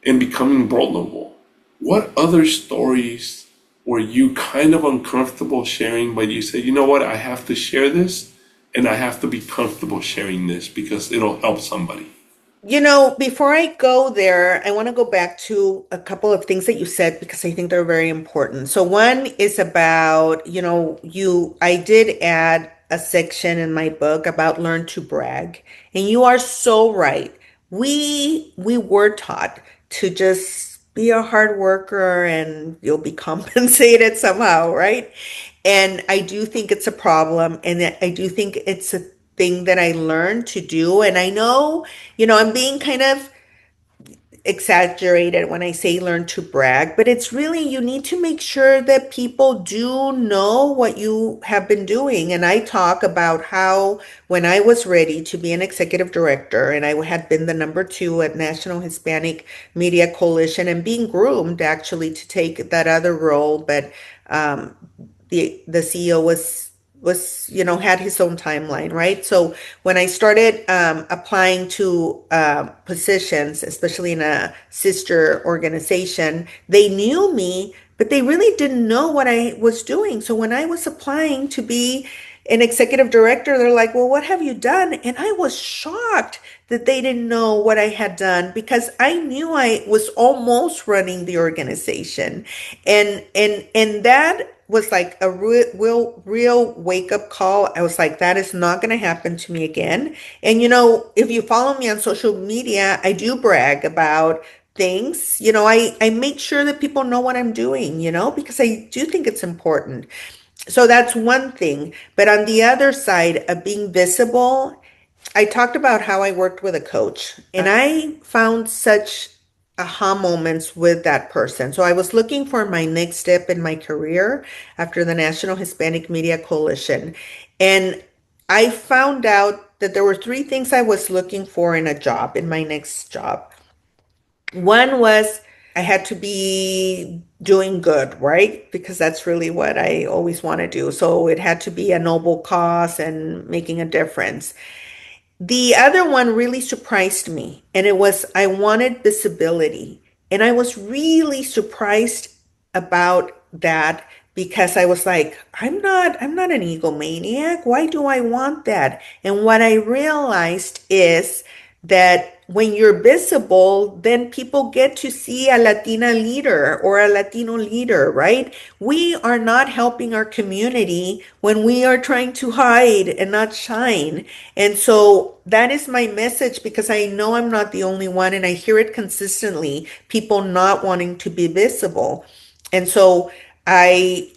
and becoming vulnerable. What other stories were you kind of uncomfortable sharing, but you said, you know what, I have to share this and I have to be comfortable sharing this because it'll help somebody? Before I go there, I want to go back to a couple of things that you said because I think they're very important. So one is about, I did add a section in my book about learn to brag. And you are so right. We were taught to just be a hard worker and you'll be compensated somehow, right? And I do think it's a problem, and I do think it's a thing that I learned to do. And I know, I'm being kind of exaggerated when I say learn to brag, but it's really you need to make sure that people do know what you have been doing. And I talk about how when I was ready to be an executive director and I had been the number two at National Hispanic Media Coalition and being groomed actually to take that other role, but um, the CEO was had his own timeline, right? So when I started applying to positions, especially in a sister organization, they knew me, but they really didn't know what I was doing. So when I was applying to be an executive director, they're like, well, what have you done? And I was shocked that they didn't know what I had done because I knew I was almost running the organization. And that was like a real wake up call. I was like, that is not going to happen to me again. And if you follow me on social media, I do brag about things. I make sure that people know what I'm doing, because I do think it's important. So that's one thing. But on the other side of being visible, I talked about how I worked with a coach and I found such aha moments with that person. So I was looking for my next step in my career after the National Hispanic Media Coalition. And I found out that there were three things I was looking for in a job, in my next job. One was I had to be doing good, right? Because that's really what I always want to do. So it had to be a noble cause and making a difference. The other one really surprised me, and it was I wanted visibility. And I was really surprised about that because I was like, I'm not an egomaniac. Why do I want that? And what I realized is that when you're visible, then people get to see a Latina leader or a Latino leader, right? We are not helping our community when we are trying to hide and not shine. And so that is my message because I know I'm not the only one and I hear it consistently, people not wanting to be visible. And so I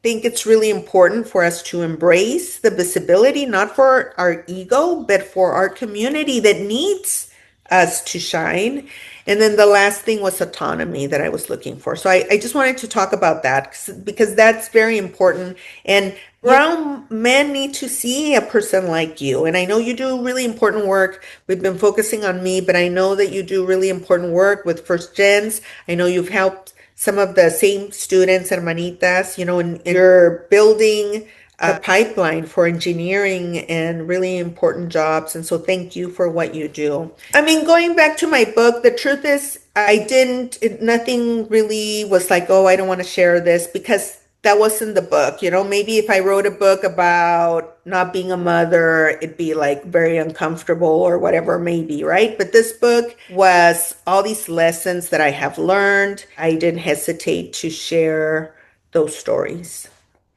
think it's really important for us to embrace the visibility, not for our ego, but for our community that needs us to shine. And then the last thing was autonomy that I was looking for. So I just wanted to talk about that because that's very important. And brown men need to see a person like you. And I know you do really important work. We've been focusing on me, but I know that you do really important work with first gens. I know you've helped some of the same students, hermanitas, and you're building a pipeline for engineering and really important jobs. And so thank you for what you do. I mean, going back to my book, the truth is nothing really was like, oh, I don't want to share this because that wasn't the book. Maybe if I wrote a book about not being a mother, it'd be like very uncomfortable or whatever, maybe, right? But this book was all these lessons that I have learned. I didn't hesitate to share those stories.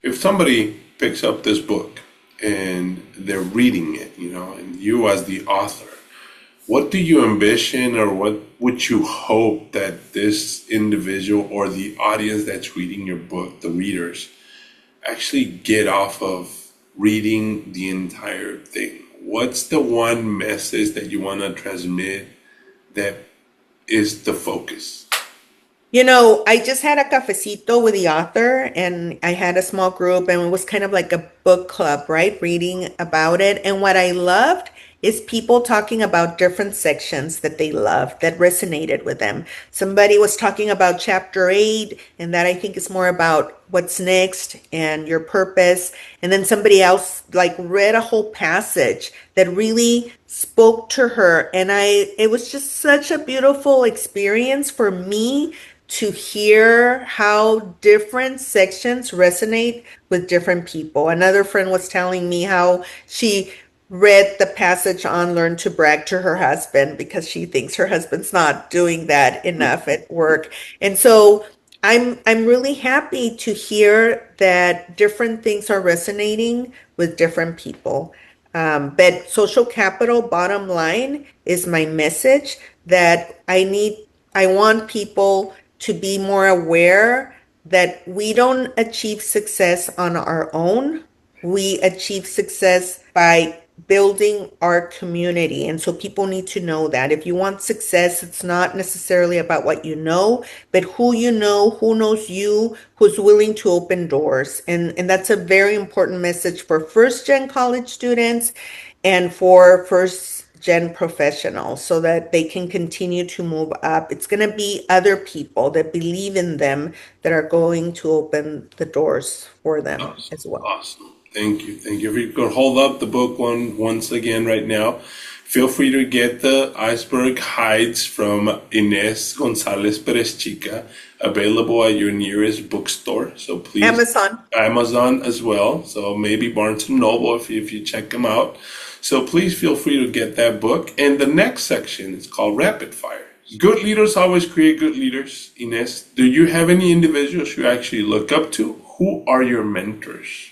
If somebody picks up this book and they're reading it, and you as the author, what do you envision or what would you hope that this individual or the audience that's reading your book, the readers, actually get off of reading the entire thing? What's the one message that you want to transmit that is the focus? I just had a cafecito with the author and I had a small group and it was kind of like a book club, right? Reading about it. And what I loved is people talking about different sections that they loved, that resonated with them. Somebody was talking about chapter 8, and that I think is more about what's next and your purpose. And then somebody else like read a whole passage that really spoke to her. And it was just such a beautiful experience for me to hear how different sections resonate with different people. Another friend was telling me how she read the passage on learn to brag to her husband because she thinks her husband's not doing that enough at work. And so I'm really happy to hear that different things are resonating with different people. But social capital, bottom line, is my message that I want people to be more aware that we don't achieve success on our own. We achieve success by building our community. And so people need to know that if you want success, it's not necessarily about what you know, but who who knows you, who's willing to open doors. And that's a very important message for first gen college students and for first gen professionals so that they can continue to move up. It's going to be other people that believe in them that are going to open the doors for them Awesome. as well. Awesome. Thank you. Thank you. If you could hold up the book once again right now, feel free to get the Iceberg Hides from Inez Gonzalez Perezchica, available at your nearest bookstore. So please, Amazon. Amazon as well. So maybe Barnes and Noble if you check them out. So please feel free to get that book. And the next section is called Rapid Fire. Good leaders always create good leaders. Inez, do you have any individuals you actually look up to? Who are your mentors?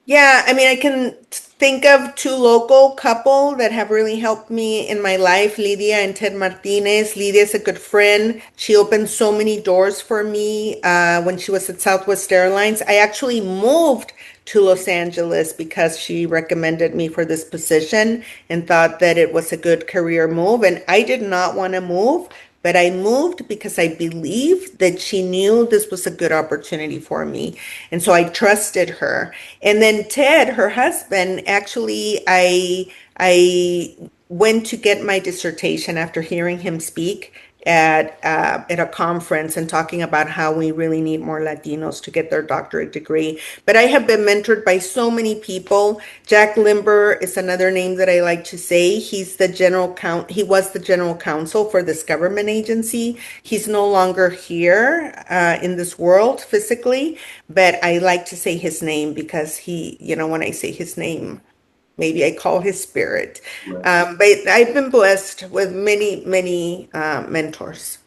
Yeah, I mean, I can think of two local couple that have really helped me in my life, Lydia and Ted Martinez. Lydia is a good friend. She opened so many doors for me when she was at Southwest Airlines. I actually moved to Los Angeles because she recommended me for this position and thought that it was a good career move. And I did not want to move, but I moved because I believed that she knew this was a good opportunity for me. And so I trusted her. And then Ted, her husband, actually, I went to get my dissertation after hearing him speak at a conference and talking about how we really need more Latinos to get their doctorate degree. But I have been mentored by so many people. Jack Limber is another name that I like to say. He was the general counsel for this government agency. He's no longer here in this world physically, but I like to say his name because when I say his name, maybe I call his spirit. Right. But I've been blessed with many, many mentors.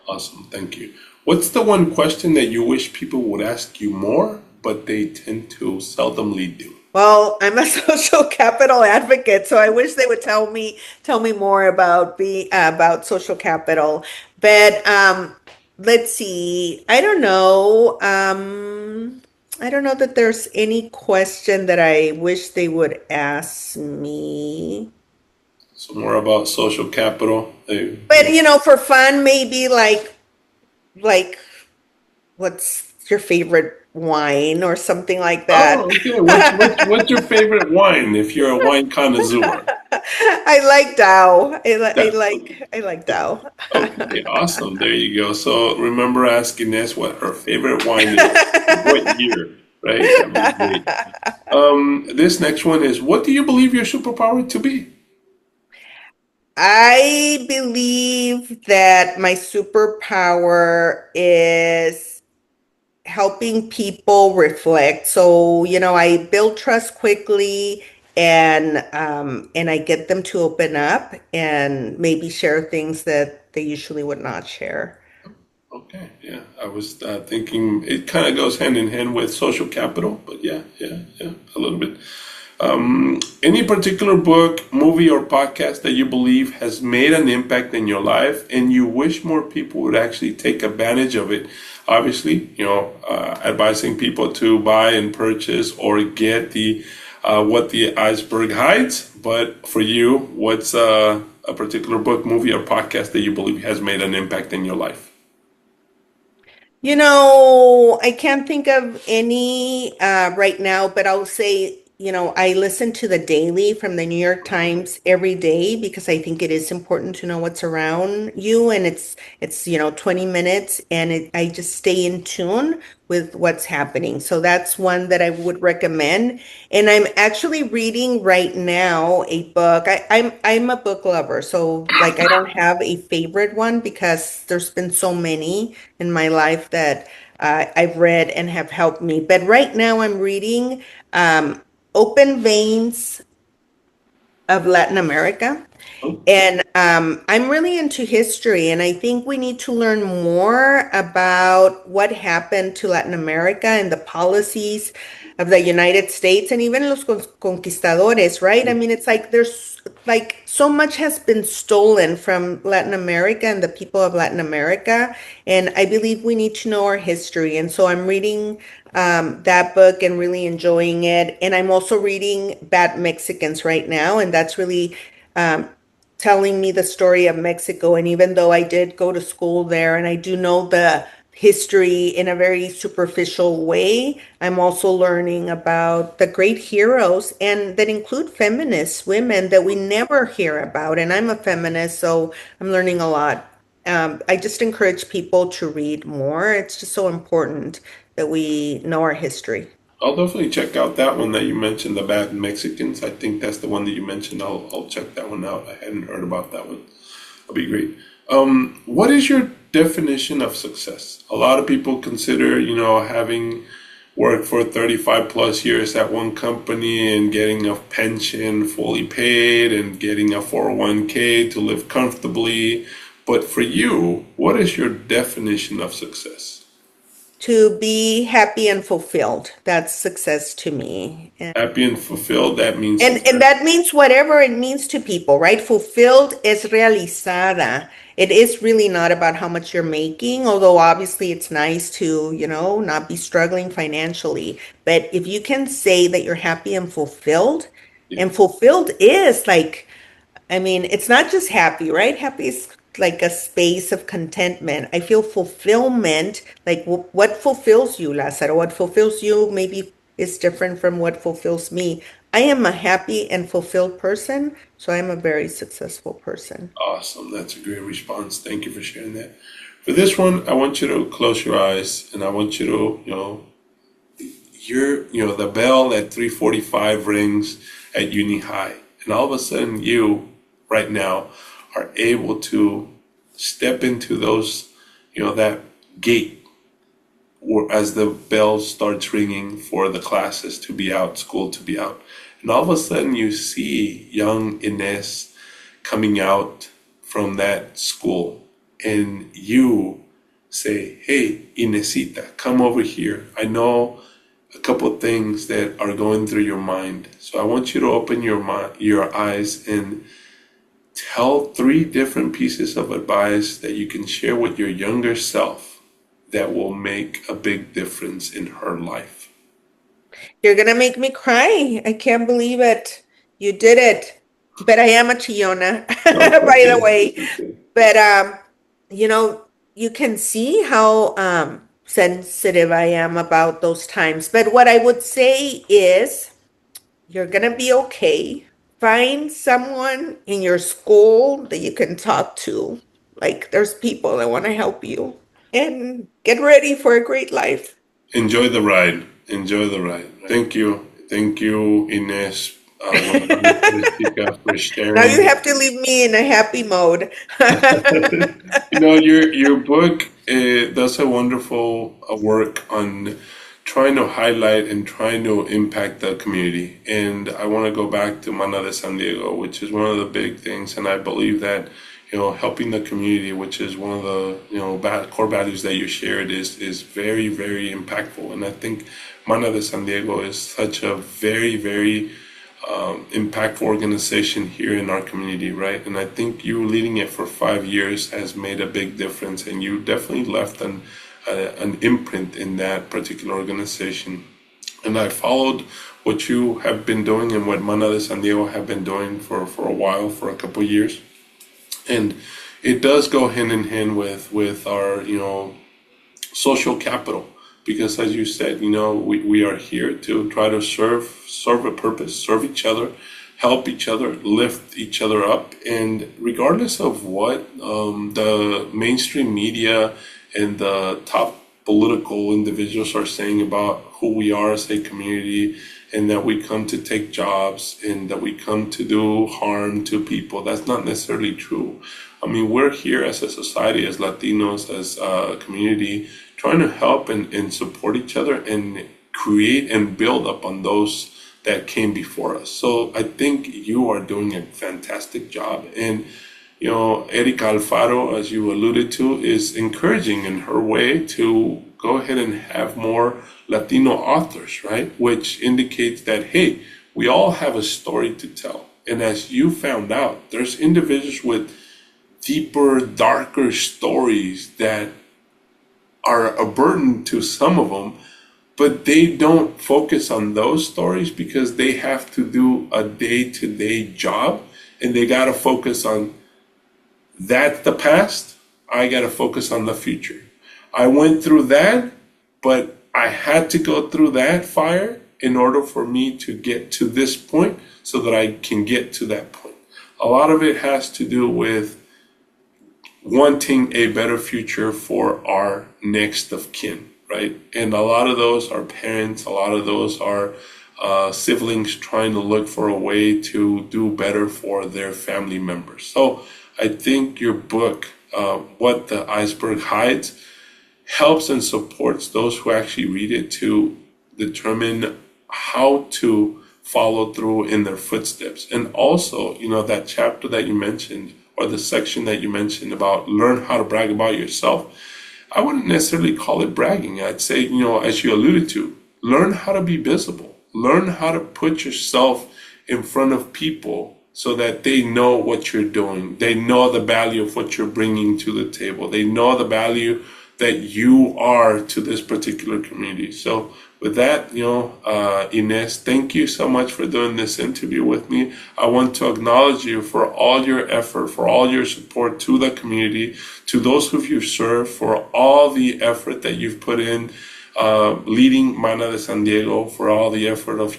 Awesome. Thank you. What's the one question that you wish people would ask you more, but they tend to seldomly do? Well, I'm a social capital advocate, so I wish they would tell me more about social capital. But let's see. I don't know that there's any question that I wish they would ask me. So more about social capital. But for fun, maybe like what's your favorite wine or something like that. Oh, okay. What's your favorite wine if you're a wine connoisseur? I like Dow. Yeah. I like Dow. Okay, awesome. There you go. So remember asking Ness what her favorite wine is, what year, right? That'd be great. This next one is, what do you believe your superpower to be? I believe that my superpower is helping people reflect. So, I build trust quickly and I get them to open up and maybe share things that they usually would not share. Okay, yeah. I was thinking it kind of goes hand in hand with social capital, but yeah, a little bit. Any particular book, movie, or podcast that you believe has made an impact in your life and you wish more people would actually take advantage of it? Obviously, advising people to buy and purchase or get the what the iceberg hides. But for you, what's a particular book, movie, or podcast that you believe has made an impact in your life? I can't think of any right now, but I'll say, I listen to the Daily from the New York Times every day because I think it is important to know what's around you, and it's 20 minutes, and I just stay in tune with what's happening. So that's one that I would recommend. And I'm actually reading right now a book. I'm a book lover, so like I don't have a favorite one because there's been so many in my life that I've read and have helped me. But right now I'm reading Open Veins of Latin America. And I'm really into history, and I think we need to learn more about what happened to Latin America and the policies of the United States and even los conquistadores, right? I mean, it's like there's like so much has been stolen from Latin America and the people of Latin America, and I believe we need to know our history. And so I'm reading that book and really enjoying it. And I'm also reading Bad Mexicans right now, and that's really um, telling me the story of Mexico. And even though I did go to school there and I do know the history in a very superficial way, I'm also learning about the great heroes and that include feminist women that we never hear about. And I'm a feminist, so I'm learning a lot. I just encourage people to read more. It's just so important that we know our history. I'll definitely check out that one that you mentioned, the Bad Mexicans. I think that's the one that you mentioned. I'll check that one out. I hadn't heard about that one. That'll be great. What is your definition of success? A lot of people consider, having worked for 35 plus years at one company and getting a pension fully paid and getting a 401k to live comfortably. But for you, what is your definition of success? To be happy and fulfilled. That's success to me. Happy and fulfilled, that means And success. that means whatever it means to people, right? Fulfilled is realizada. It is really not about how much you're making, although obviously it's nice to, not be struggling financially. But if you can say that you're happy Yeah. and fulfilled is like, I mean, it's not just happy, right? Happy is like a space of contentment. I feel fulfillment, like what fulfills you, Lázaro? What fulfills you maybe is different from what fulfills me. I am a happy and fulfilled person, so I'm a very successful person. Awesome. That's a great response. Thank you for sharing that. For this one, I want you to close your eyes and I want you to, the bell at 3:45 rings at uni high. And all of a sudden you right now are able to step into those, that gate or as the bell starts ringing for the classes to be out, school to be out. And all of a sudden you see young Inez coming out from that school and you say, hey, Inesita, come over here. I know a couple of things that are going through your mind. So I want you to open your eyes and tell three different pieces of advice that you can share with your younger self that will make a big difference in her life. You're gonna make me cry. I can't believe it. You did it. But I am a chillona, No, it's by the okay. way. It's okay. But you know, you can see how sensitive I am about those times. But what I would say is you're gonna be okay. Find someone in your school that you can talk to. Like there's people that want to help you. And get ready for a great life. Enjoy the ride. Enjoy the ride. Thank you. Thank you, Inez Gonzalez Perezchica, for Now you sharing. have to leave me in a happy mode. Your book does a wonderful work on trying to highlight and trying to impact the community. And I want to go back to Mana de San Diego, which is one of the big things. And I believe that, helping the community, which is one of the, core values that you shared is very, very impactful. And I think Mana de San Diego is such a very, very impactful organization here in our community, right? And I think you leading it for 5 years has made a big difference, and you definitely left an imprint in that particular organization. And I followed what you have been doing and what Mana de San Diego have been doing for a while, for a couple of years, and it does go hand in hand with our social capital, because as you said, we are here to try to serve a purpose, serve each other, help each other, lift each other up. And regardless of what the mainstream media and the top political individuals are saying about who we are as a community, and that we come to take jobs and that we come to do harm to people, that's not necessarily true. I mean, we're here as a society, as Latinos, as a community, trying to help and support each other and create and build up on those that came before us. So I think you are doing a fantastic job. And, Erika Alfaro, as you alluded to, is encouraging in her way to go ahead and have more Latino authors, right? Which indicates that, hey, we all have a story to tell. And as you found out, there's individuals with deeper, darker stories that are a burden to some of them, but they don't focus on those stories because they have to do a day-to-day job, and they got to focus on that's the past. I got to focus on the future. I went through that, but I had to go through that fire in order for me to get to this point so that I can get to that point. A lot of it has to do with wanting a better future for our next of kin, right? And a lot of those are parents, a lot of those are siblings trying to look for a way to do better for their family members. So I think your book, What the Iceberg Hides, helps and supports those who actually read it to determine how to follow through in their footsteps. And also, that chapter that you mentioned, or the section that you mentioned about learn how to brag about yourself, I wouldn't necessarily call it bragging. I'd say, as you alluded to, learn how to be visible. Learn how to put yourself in front of people so that they know what you're doing. They know the value of what you're bringing to the table. They know the value that you are to this particular community. So with that, Inez, thank you so much for doing this interview with me. I want to acknowledge you for all your effort, for all your support to the community, to those who you've served, for all the effort that you've put in leading Mana de San Diego, for all the effort of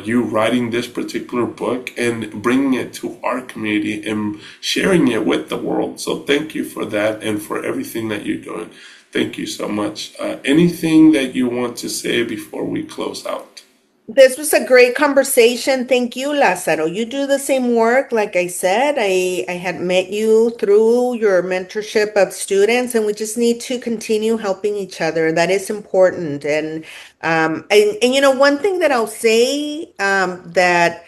you writing this particular book and bringing it to our community and sharing it with the world. So thank you for that and for everything that you're doing. Thank you so much. Anything that you want to say before we close out? This was a great conversation. Thank you, Lázaro. You do the same work. Like I said, I had met you through your mentorship of students, and we just need to continue helping each other. That is important. And one thing that I'll say that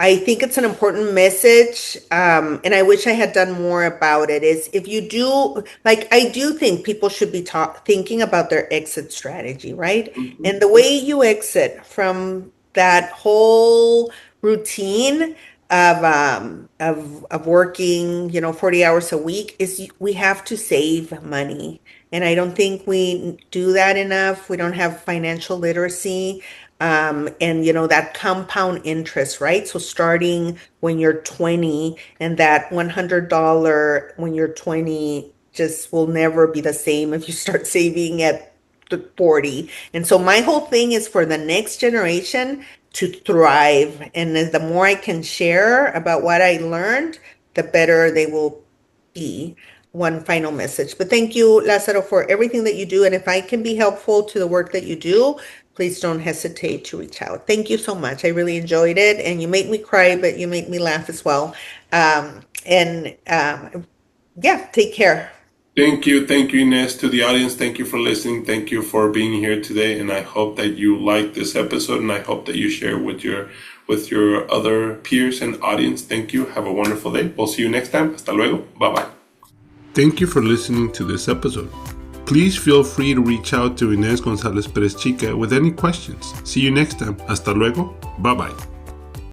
I think it's an important message, and I wish I had done more about it, is if you do, like, I do think people should be thinking about their exit strategy, right? Mm-hmm. And the way you exit from that whole routine of working, 40 hours a week is we have to save money. And I don't think we do that enough. We don't have financial literacy. And that compound interest, right? So starting when you're 20 and that $100 when you're 20 just will never be the same if you start saving at 40. And so my whole thing is for the next generation to thrive. And the more I can share about what I learned, the better they will be. One final message. But thank you, Lázaro, for everything that you do. And if I can be helpful to the work that you do, please don't hesitate to reach out. Thank you so much. I really enjoyed it. And you make me cry, but you make me laugh as well. Yeah, take care. Thank you, Inez. To the audience, thank you for listening. Thank you for being here today, and I hope that you like this episode, and I hope that you share with your other peers and audience. Thank you. Have a wonderful day. We'll see you next time. Hasta luego. Bye-bye. Thank you for listening to this episode. Please feel free to reach out to Inez Gonzalez Perezchica with any questions. See you next time. Hasta luego. Bye-bye.